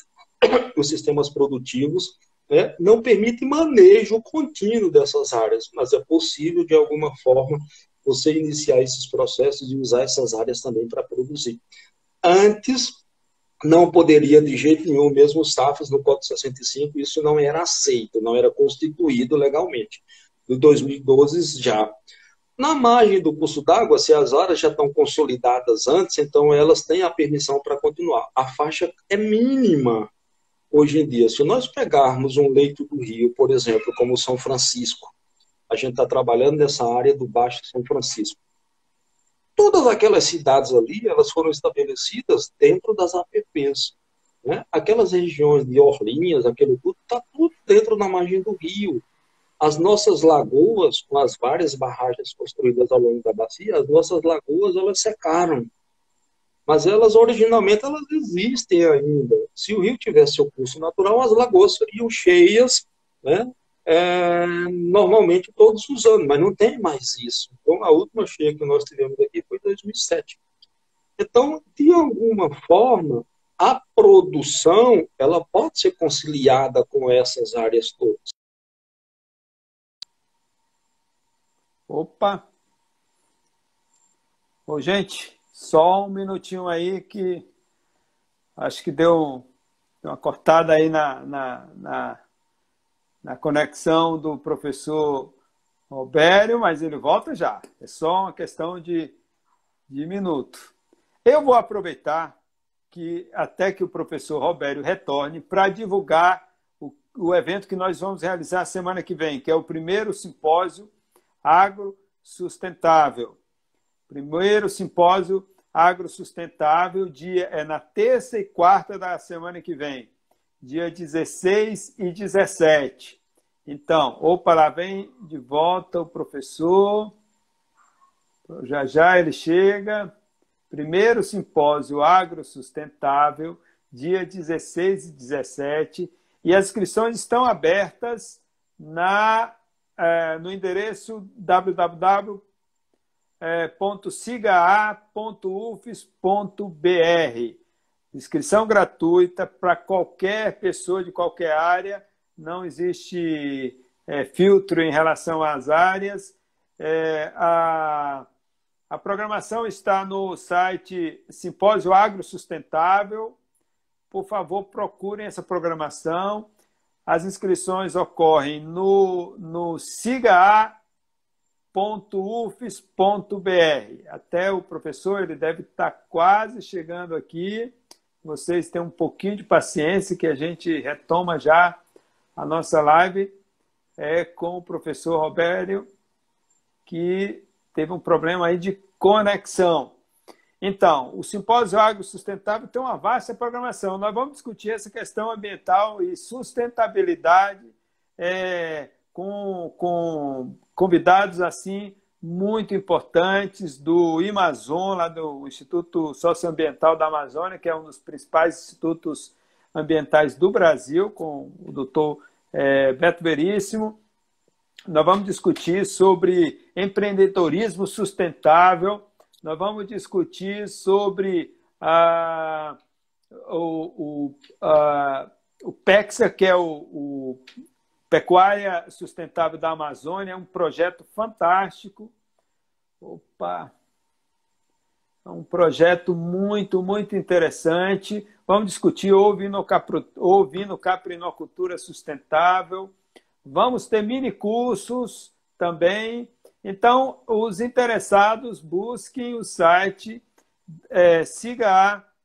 os sistemas produtivos, né, não permite manejo contínuo dessas áreas, mas é possível, de alguma forma, você iniciar esses processos e usar essas áreas também para produzir. Antes, não poderia de jeito nenhum, mesmo os SAFs no Código 65, isso não era aceito, não era constituído legalmente. Em 2012 já. Na margem do curso d'água, se as áreas já estão consolidadas antes, então elas têm a permissão para continuar. A faixa é mínima hoje em dia. Se nós pegarmos um leito do rio, por exemplo, como São Francisco, a gente está trabalhando nessa área do Baixo São Francisco. Todas aquelas cidades ali, elas foram estabelecidas dentro das APPs. Né? Aquelas regiões de Orlinhas, aquele tudo, está tudo dentro da margem do rio. As nossas lagoas, com as várias barragens construídas ao longo da bacia, as nossas lagoas, elas secaram. Mas elas, originalmente, elas existem ainda. Se o rio tivesse seu curso natural, as lagoas seriam cheias, né? Normalmente todos os anos, mas não tem mais isso. Então, a última cheia que nós tivemos aqui foi em 2007. Então, de alguma forma, a produção ela pode ser conciliada com essas áreas todas. Opa! Ô, gente, só um minutinho aí que acho que deu uma cortada aí na conexão do professor Robério, mas ele volta já. É só uma questão de minuto. Eu vou aproveitar que até que o professor Robério retorne para divulgar o evento que nós vamos realizar semana que vem, que é o primeiro simpósio agrosustentável. Primeiro simpósio agrosustentável, é na terça e quarta da semana que vem, dia 16 e 17. Então, lá vem de volta o professor, já já ele chega. Primeiro simpósio agrosustentável, dia 16 e 17, e as inscrições estão abertas no endereço Inscrição gratuita para qualquer pessoa de qualquer área, não existe filtro em relação às áreas. A programação está no site Simpósio Agro Sustentável. Por favor, procurem essa programação. As inscrições ocorrem no sigaa.ufes.br. Até o professor, ele deve estar quase chegando aqui. Vocês têm um pouquinho de paciência que a gente retoma já a nossa live com o professor Robério, que teve um problema aí de conexão. Então, o Simpósio Agro Sustentável tem uma vasta programação. Nós vamos discutir essa questão ambiental e sustentabilidade com convidados assim muito importantes do Amazon, lá do Instituto Socioambiental da Amazônia, que é um dos principais institutos ambientais do Brasil, com o doutor Beto Veríssimo. Nós vamos discutir sobre empreendedorismo sustentável, nós vamos discutir sobre o PEXA, que é o Pecuária Sustentável da Amazônia, é um projeto fantástico. É um projeto muito, muito interessante. Vamos discutir ovinocaprinocultura sustentável. Vamos ter mini cursos também. Então, os interessados, busquem o site sigaa.ufs.br,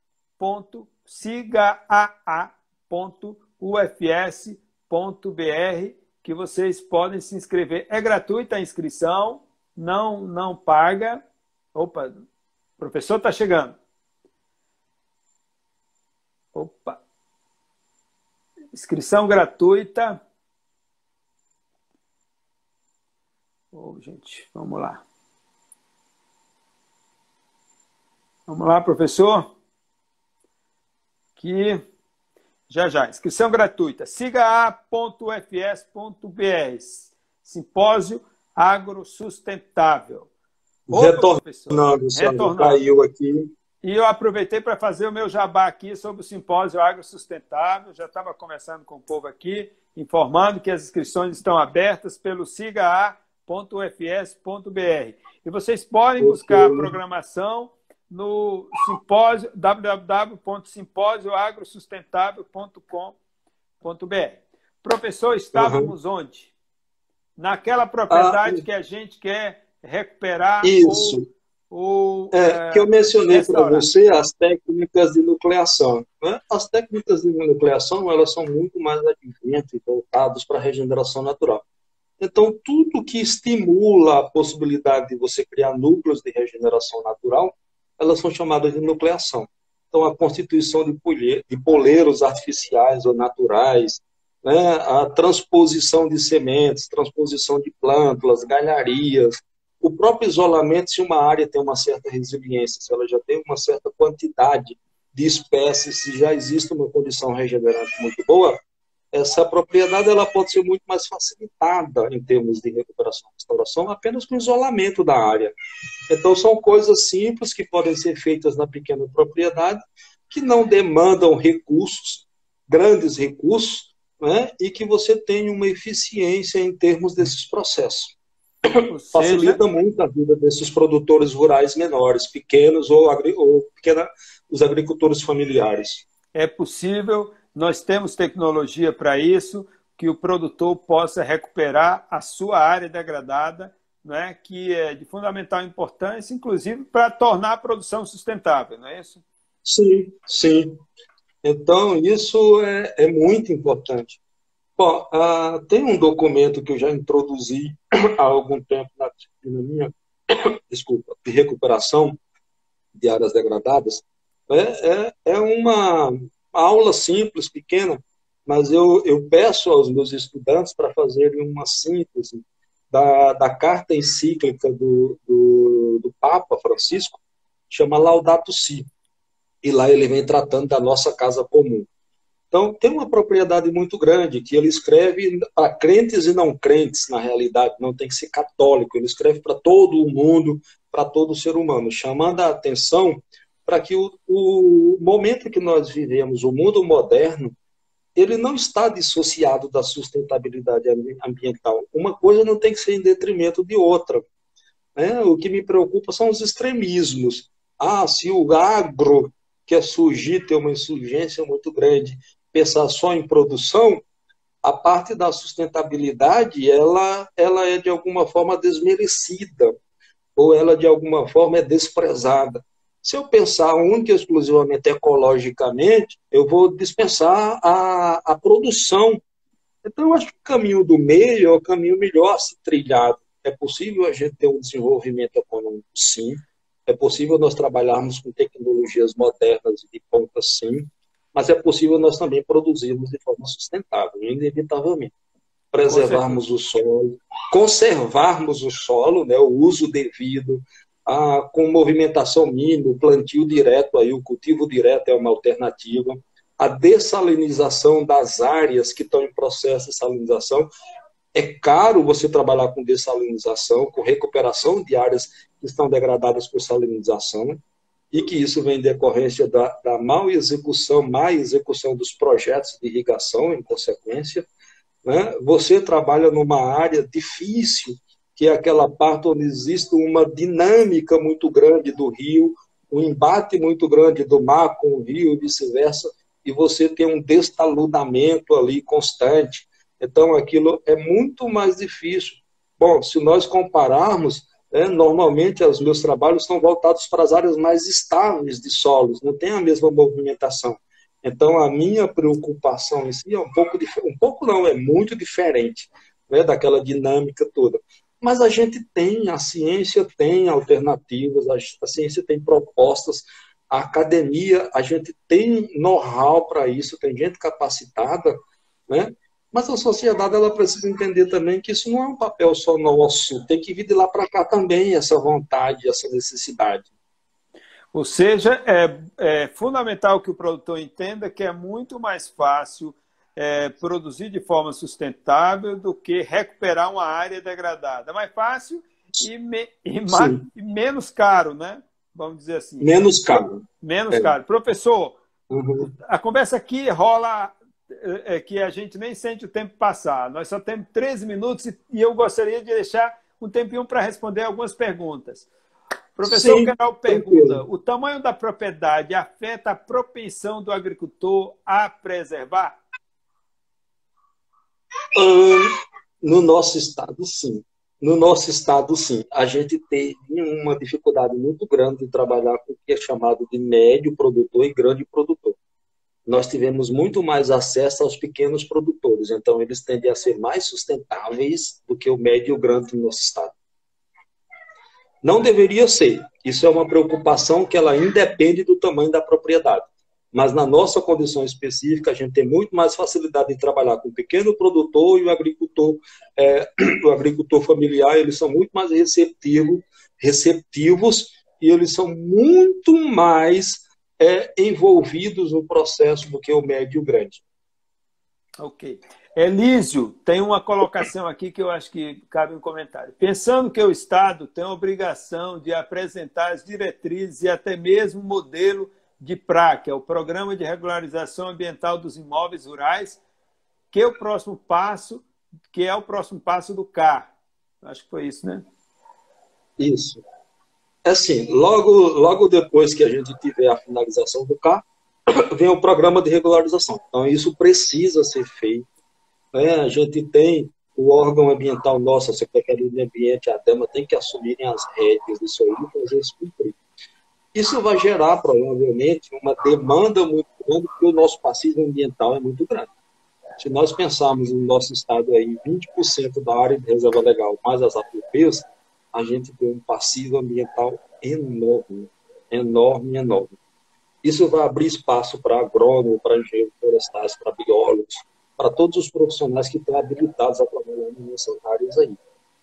que vocês podem se inscrever. É gratuita a inscrição, não paga. Opa, o professor está chegando. Opa. Inscrição gratuita. Gente, vamos lá. Vamos lá, professor. Aqui. Já. Inscrição gratuita. sigaa.ufs.br. Simpósio Agro Sustentável. Retornando. Caiu aqui. E eu aproveitei para fazer o meu jabá aqui sobre o Simpósio Agro Sustentável. Já estava conversando com o povo aqui, informando que as inscrições estão abertas pelo sigaa.ufs.br. E vocês podem buscar a programação no simpósio, www.simposioagrosustentável.com.br. Professor, estávamos onde? Naquela propriedade que a gente quer recuperar. Isso. Que eu mencionei para você as técnicas de nucleação. Né? As técnicas de nucleação, elas são muito mais advinentes e voltadas para a regeneração natural. Então, tudo que estimula a possibilidade de você criar núcleos de regeneração natural, elas são chamadas de nucleação. Então, a constituição de poleiros artificiais ou naturais, né? A transposição de sementes, transposição de plântulas, galharias, o próprio isolamento, se uma área tem uma certa resiliência, se ela já tem uma certa quantidade de espécies, se já existe uma condição regenerante muito boa, essa propriedade ela pode ser muito mais facilitada em termos de recuperação e restauração apenas com o isolamento da área. Então, são coisas simples que podem ser feitas na pequena propriedade, que não demandam recursos, grandes recursos, né? E que você tenha uma eficiência em termos desses processos. Facilita muito a vida desses produtores rurais menores, pequenos ou os agricultores familiares. É possível, nós temos tecnologia para isso, que o produtor possa recuperar a sua área degradada, né, que é de fundamental importância, inclusive para tornar a produção sustentável, não é isso? Sim, sim. Então, isso é muito importante. Bom, tem um documento que eu já introduzi há algum tempo na disciplina minha, de recuperação de áreas degradadas. É uma aula simples, pequena, mas eu peço aos meus estudantes para fazerem uma síntese da carta encíclica do Papa Francisco, chama Laudato Si. E lá ele vem tratando da nossa casa comum. Então, tem uma propriedade muito grande, que ele escreve para crentes e não crentes, na realidade, não tem que ser católico, ele escreve para todo o mundo, para todo ser humano, chamando a atenção para que o momento que nós vivemos, o mundo moderno, ele não está dissociado da sustentabilidade ambiental. Uma coisa não tem que ser em detrimento de outra, né? O que me preocupa são os extremismos. Ah, se o agro quer surgir, ter uma insurgência muito grande, pensar só em produção, a parte da sustentabilidade, ela é de alguma forma desmerecida, ou ela de alguma forma é desprezada. Se eu pensar única e exclusivamente ecologicamente, eu vou dispensar a produção. Então, eu acho que o caminho do meio é o caminho melhor a se trilhado. É possível a gente ter um desenvolvimento econômico, sim. É possível nós trabalharmos com tecnologias modernas e de ponta, sim. Mas é possível nós também produzirmos de forma sustentável, inevitavelmente. Preservarmos o solo, conservarmos o solo, né, o uso devido, com movimentação mínima, o plantio direto, aí, o cultivo direto é uma alternativa, a dessalinização das áreas que estão em processo de salinização. É caro você trabalhar com dessalinização, com recuperação de áreas que estão degradadas por salinização, e que isso vem em decorrência da má execução dos projetos de irrigação, em consequência. Né? Você trabalha numa área difícil, que é aquela parte onde existe uma dinâmica muito grande do rio, um embate muito grande do mar com o rio e vice-versa, e você tem um destaludamento ali constante. Então, aquilo é muito mais difícil. Bom, se nós compararmos, normalmente os meus trabalhos estão voltados para as áreas mais estáveis de solos, não tem a mesma movimentação. Então, a minha preocupação em si é é muito diferente, né, daquela dinâmica toda. Mas a gente tem, a ciência tem alternativas, a ciência tem propostas, a academia, a gente tem know-how para isso, tem gente capacitada, né? Mas a sociedade ela precisa entender também que isso não é um papel só nosso, tem que vir de lá para cá também essa vontade, essa necessidade. Ou seja, é fundamental que o produtor entenda que é muito mais fácil produzir de forma sustentável do que recuperar uma área degradada. Mais fácil e menos caro, né? Vamos dizer assim. Menos caro. Menos caro. Professor, Uhum. a conversa aqui rola que a gente nem sente o tempo passar. Nós só temos 13 minutos e eu gostaria de deixar um tempinho para responder algumas perguntas. Professor Queiral pergunta, o tamanho da propriedade afeta a propensão do agricultor a preservar? No nosso estado, sim. No nosso estado, sim. A gente teve uma dificuldade muito grande de trabalhar com o que é chamado de médio produtor e grande produtor. Nós tivemos muito mais acesso aos pequenos produtores, então eles tendem a ser mais sustentáveis do que o médio e o grande no nosso estado. Não deveria ser. Isso é uma preocupação que ela independe do tamanho da propriedade. Mas na nossa condição específica, a gente tem muito mais facilidade de trabalhar com o pequeno produtor e o agricultor familiar, eles são muito mais receptivos e eles são muito mais envolvidos no processo do que o médio e o grande. Ok. Elísio, tem uma colocação aqui que eu acho que cabe um comentário. Pensando que o Estado tem a obrigação de apresentar as diretrizes e até mesmo o modelo de PRA, que é o Programa de Regularização Ambiental dos Imóveis Rurais, que é o próximo passo do CAR. Acho que foi isso, né? Isso. Assim, logo depois que a gente tiver a finalização do CAR, vem o programa de regularização. Então, isso precisa ser feito. A gente tem o órgão ambiental nosso, a Secretaria do Ambiente, a ADEMA, tem que assumirem as rédeas disso aí e fazer isso cumprir. Isso vai gerar, provavelmente, uma demanda muito grande, porque o nosso passivo ambiental é muito grande. Se nós pensarmos no nosso estado aí, 20% da área de reserva legal, mais as APPs, a gente tem um passivo ambiental enorme, enorme, enorme. Isso vai abrir espaço para agrônomos, para engenheiros florestais, para biólogos, para todos os profissionais que estão habilitados a trabalhar nessas áreas aí.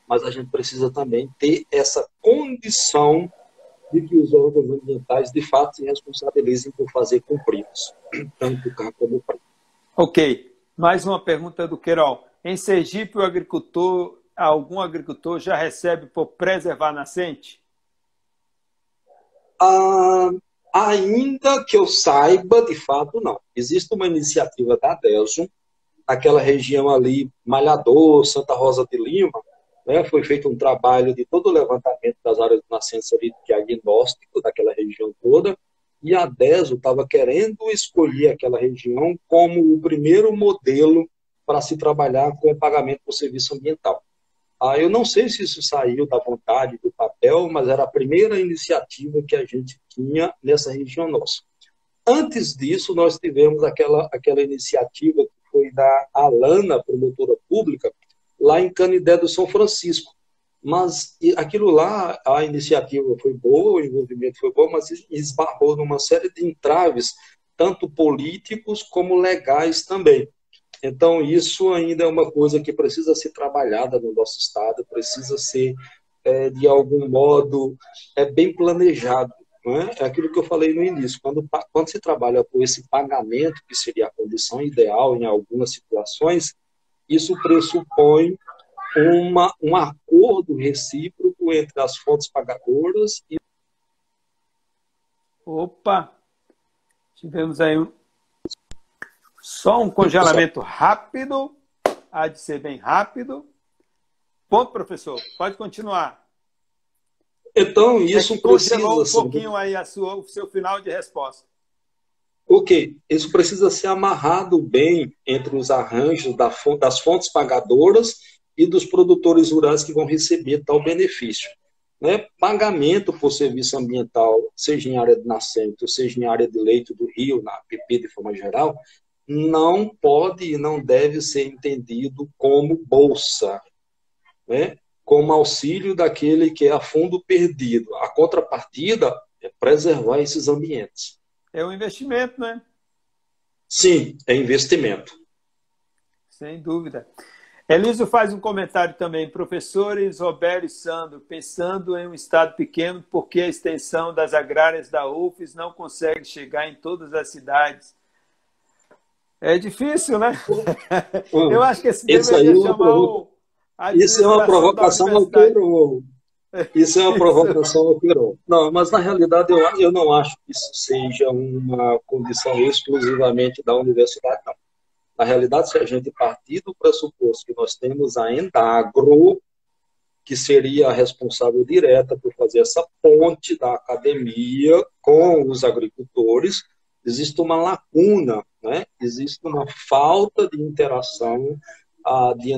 Mas a gente precisa também ter essa condição de que os órgãos ambientais, de fato, se responsabilizem por fazer cumprir isso, tanto o CAR como o PRA. Ok. Mais uma pergunta do Queiroz. Em Sergipe, algum agricultor já recebe por preservar nascente? Ainda que eu saiba, de fato, não. Existe uma iniciativa da Delson, naquela região ali, Malhador, Santa Rosa de Lima, né, foi feito um trabalho de todo o levantamento das áreas de nascença ali, diagnóstico daquela região toda, e a DESO estava querendo escolher aquela região como o primeiro modelo para se trabalhar com o pagamento por serviço ambiental. Eu não sei se isso saiu da vontade do papel, mas era a primeira iniciativa que a gente tinha nessa região nossa. Antes disso, nós tivemos aquela iniciativa que foi da Alana, promotora pública, lá em Canidé do São Francisco. Mas aquilo lá, a iniciativa foi boa, o envolvimento foi bom, mas esbarrou numa série de entraves, tanto políticos como legais também. Então, isso ainda é uma coisa que precisa ser trabalhada no nosso Estado, precisa ser, de algum modo, bem planejado. Não é? É aquilo que eu falei no início, quando se trabalha com esse pagamento, que seria a condição ideal em algumas situações, isso pressupõe um acordo recíproco entre as fontes pagadoras e... Opa! Tivemos aí só um congelamento rápido, há de ser bem rápido. Ponto, professor, pode continuar. Então, isso precisa... Congelou um pouquinho aí o seu final de resposta. Ok, isso precisa ser amarrado bem entre os arranjos das fontes pagadoras e dos produtores rurais que vão receber tal benefício. Né? Pagamento por serviço ambiental, seja em área de nascente, ou seja em área de leito do rio, na APP de forma geral, não pode e não deve ser entendido como bolsa, né? Como auxílio daquele que é a fundo perdido. A contrapartida é preservar esses ambientes. É um investimento, né? Sim, é investimento. Sem dúvida. Elísio faz um comentário também. Professores Roberto e Sandro, pensando em um estado pequeno, por que a extensão das agrárias da UFES não consegue chegar em todas as cidades? É difícil, né? Eu acho que esse deveria chamar Isso é uma provocação ao Queiroz. Isso é uma provocação ao Queiroz. Não, mas na realidade eu não acho que isso seja uma condição exclusivamente da universidade, não. Na realidade, se a gente partir do pressuposto que nós temos a Endagro, que seria a responsável direta por fazer essa ponte da academia com os agricultores, existe uma lacuna, né? Existe uma falta de interação de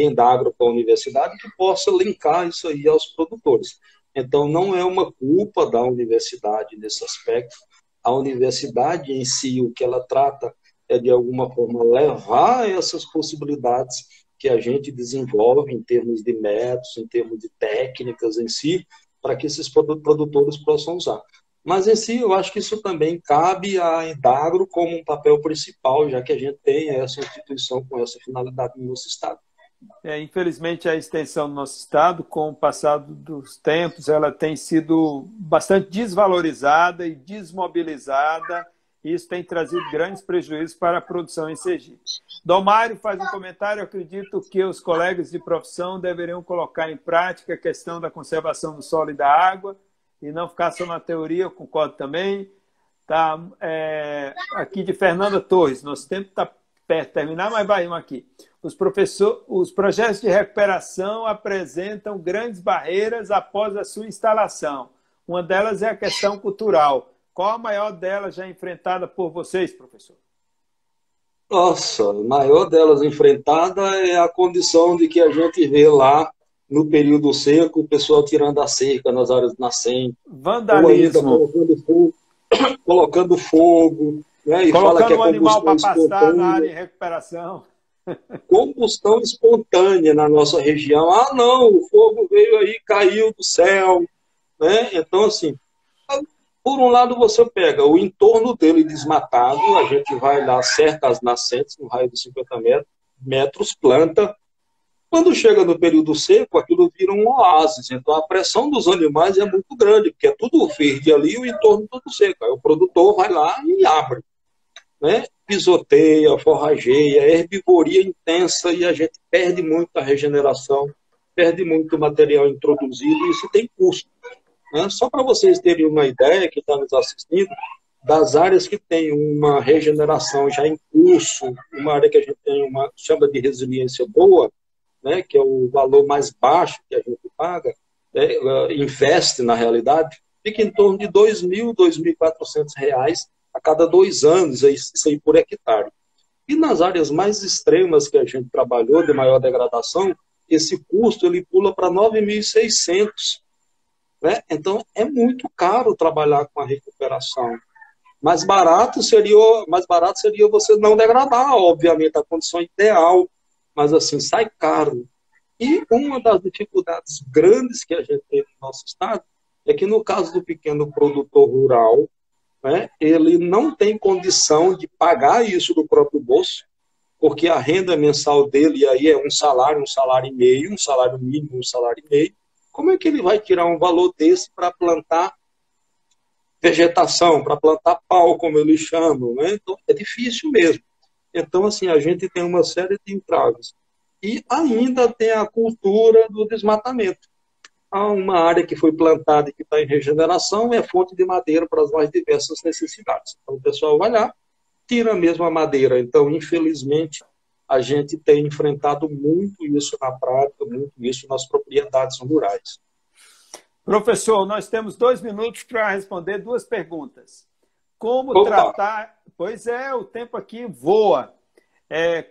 Endagro com a universidade que possa linkar isso aí aos produtores. Então, não é uma culpa da universidade nesse aspecto. A universidade em si, o que ela trata é, de alguma forma, levar essas possibilidades que a gente desenvolve em termos de métodos, em termos de técnicas em si, para que esses produtores possam usar. Mas, em si, eu acho que isso também cabe à Endagro como um papel principal, já que a gente tem essa instituição com essa finalidade no nosso Estado. Infelizmente, a extensão do nosso Estado, com o passar dos tempos, ela tem sido bastante desvalorizada e desmobilizada. Isso tem trazido grandes prejuízos para a produção em Sergipe. Domário faz um comentário. Eu acredito que os colegas de profissão deveriam colocar em prática a questão da conservação do solo e da água e não ficar só na teoria. Eu concordo também. Tá, aqui de Fernanda Torres. Nosso tempo está perto de terminar, mas vai um aqui. Os projetos de recuperação apresentam grandes barreiras após a sua instalação. Uma delas é a questão cultural. Qual a maior delas já enfrentada por vocês, professor? Nossa, a maior delas enfrentada é a condição de que a gente vê lá no período seco o pessoal tirando a cerca nas áreas nascentes. Vandalismo. Ou ainda colocando fogo. Né, e colocando fala que é um animal para pastar espontânea. na área de recuperação. Combustão espontânea na nossa região. Ah, não, o fogo veio aí, caiu do céu. Né? Então, assim, por um lado, você pega o entorno dele desmatado, a gente vai lá, cerca as nascentes, no raio de 50 metros, planta. Quando chega no período seco, aquilo vira um oásis. Então, a pressão dos animais é muito grande, porque é tudo verde ali e o entorno todo seco. Aí o produtor vai lá e abre. né, pisoteia, forrageia, herbivoria intensa, e a gente perde muito a regeneração, perde muito o material introduzido, e isso tem custo. Né? Só para vocês terem uma ideia, que está nos assistindo, das áreas que tem uma regeneração já em curso, uma área que a gente tem uma chama de resiliência boa, né, que é o valor mais baixo que a gente paga, né, investe na realidade, fica em torno de R$ 2.000, R$ 2.400 a cada 2 anos, isso aí por hectare. E nas áreas mais extremas que a gente trabalhou, de maior degradação, esse custo ele pula para 9.600. Né? Então, é muito caro trabalhar com a recuperação. Mais barato seria você não degradar, obviamente, a condição ideal, mas assim, sai caro. E uma das dificuldades grandes que a gente tem no nosso estado é que, no caso do pequeno produtor rural, né, ele não tem condição de pagar isso do próprio bolso, porque a renda mensal dele aí é um salário e meio, um salário mínimo, um salário e meio. Como é que ele vai tirar um valor desse para plantar vegetação, para plantar pau, como eles chamam, né? Então, é difícil mesmo. Então, assim, a gente tem uma série de entraves. E ainda tem a cultura do desmatamento. Há uma área que foi plantada e que está em regeneração, é fonte de madeira para as mais diversas necessidades. Então, o pessoal vai lá, tira mesmo a madeira. Então, infelizmente, a gente tem enfrentado muito isso na prática, muito isso nas propriedades rurais. Professor, nós temos 2 minutos para responder 2 perguntas. Como tratar... Pois é, o tempo aqui voa.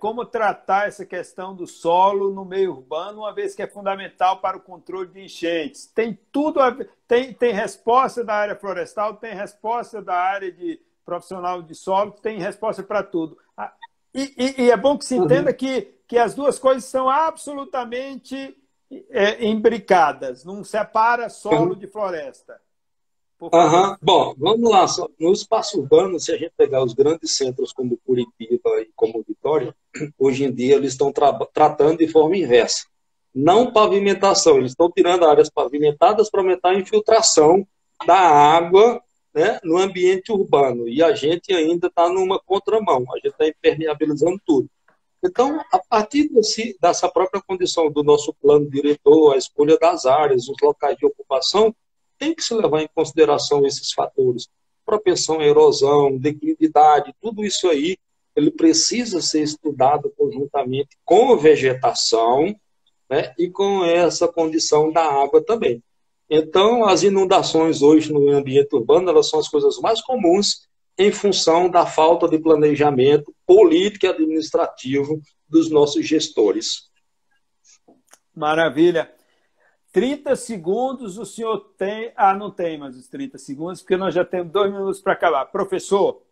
Como tratar essa questão do solo no meio urbano, uma vez que é fundamental para o controle de enchentes? Tem tudo a ver, tem resposta da área florestal, tem resposta da área de profissional de solo, tem resposta para tudo. E é bom que se entenda que as 2 coisas são absolutamente imbricadas, não separa solo de floresta. Bom, vamos lá. No espaço urbano, se a gente pegar os grandes centros como Curitiba e como Vitória, hoje em dia eles estão tratando de forma inversa. Não pavimentação, eles estão tirando áreas pavimentadas para aumentar a infiltração da água, né, no ambiente urbano. E a gente ainda está numa contramão, a gente está impermeabilizando tudo. Então, a partir dessa própria condição do nosso plano diretor, a escolha das áreas, os locais de ocupação, tem que se levar em consideração esses fatores. Propensão à erosão, declividade, tudo isso aí, ele precisa ser estudado conjuntamente com a vegetação, né, e com essa condição da água também. Então, as inundações hoje no ambiente urbano, elas são as coisas mais comuns em função da falta de planejamento político e administrativo dos nossos gestores. Maravilha. 30 segundos o senhor tem... não tem mais os 30 segundos, porque nós já temos 2 minutos para acabar. Professor,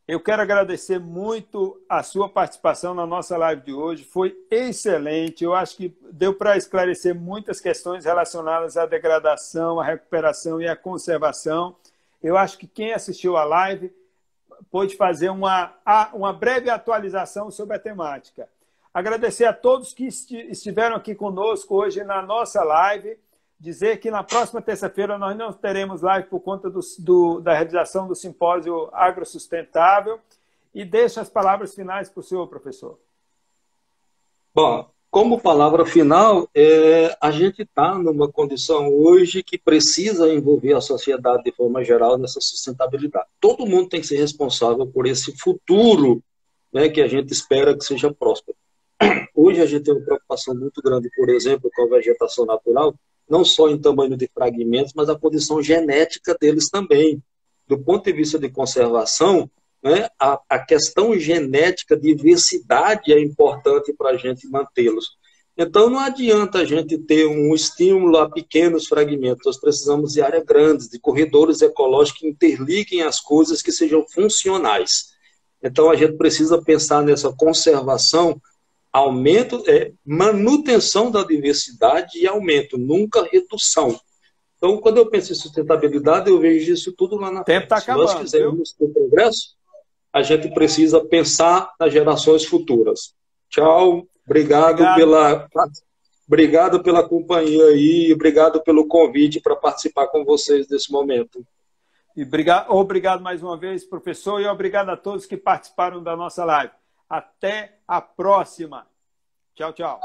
eu quero agradecer muito a sua participação na nossa live de hoje. Foi excelente. Eu acho que deu para esclarecer muitas questões relacionadas à degradação, à recuperação e à conservação. Eu acho que quem assistiu a live pôde fazer uma breve atualização sobre a temática. Agradecer a todos que estiveram aqui conosco hoje na nossa live. Dizer que na próxima terça-feira nós não teremos live por conta da realização do simpósio agrosustentável. E deixo as palavras finais para o senhor, professor. Bom, como palavra final, a gente está numa condição hoje que precisa envolver a sociedade de forma geral nessa sustentabilidade. Todo mundo tem que ser responsável por esse futuro, né, que a gente espera que seja próspero. Hoje a gente tem uma preocupação muito grande, por exemplo, com a vegetação natural, não só em tamanho de fragmentos, mas a condição genética deles também. Do ponto de vista de conservação, né, a questão genética, diversidade é importante para a gente mantê-los. Então não adianta a gente ter um estímulo a pequenos fragmentos, nós precisamos de áreas grandes, de corredores ecológicos que interliguem as coisas, que sejam funcionais. Então a gente precisa pensar nessa conservação, manutenção da diversidade e aumento, nunca redução. Então, quando eu penso em sustentabilidade, eu vejo isso tudo lá na frente. Tá acabando, se nós quisermos ter progresso, a gente precisa pensar nas gerações futuras. Tchau, obrigado pela companhia aí, obrigado pelo convite para participar com vocês nesse momento. E obrigado mais uma vez, professor, e obrigado a todos que participaram da nossa live. Até a próxima. Tchau, tchau.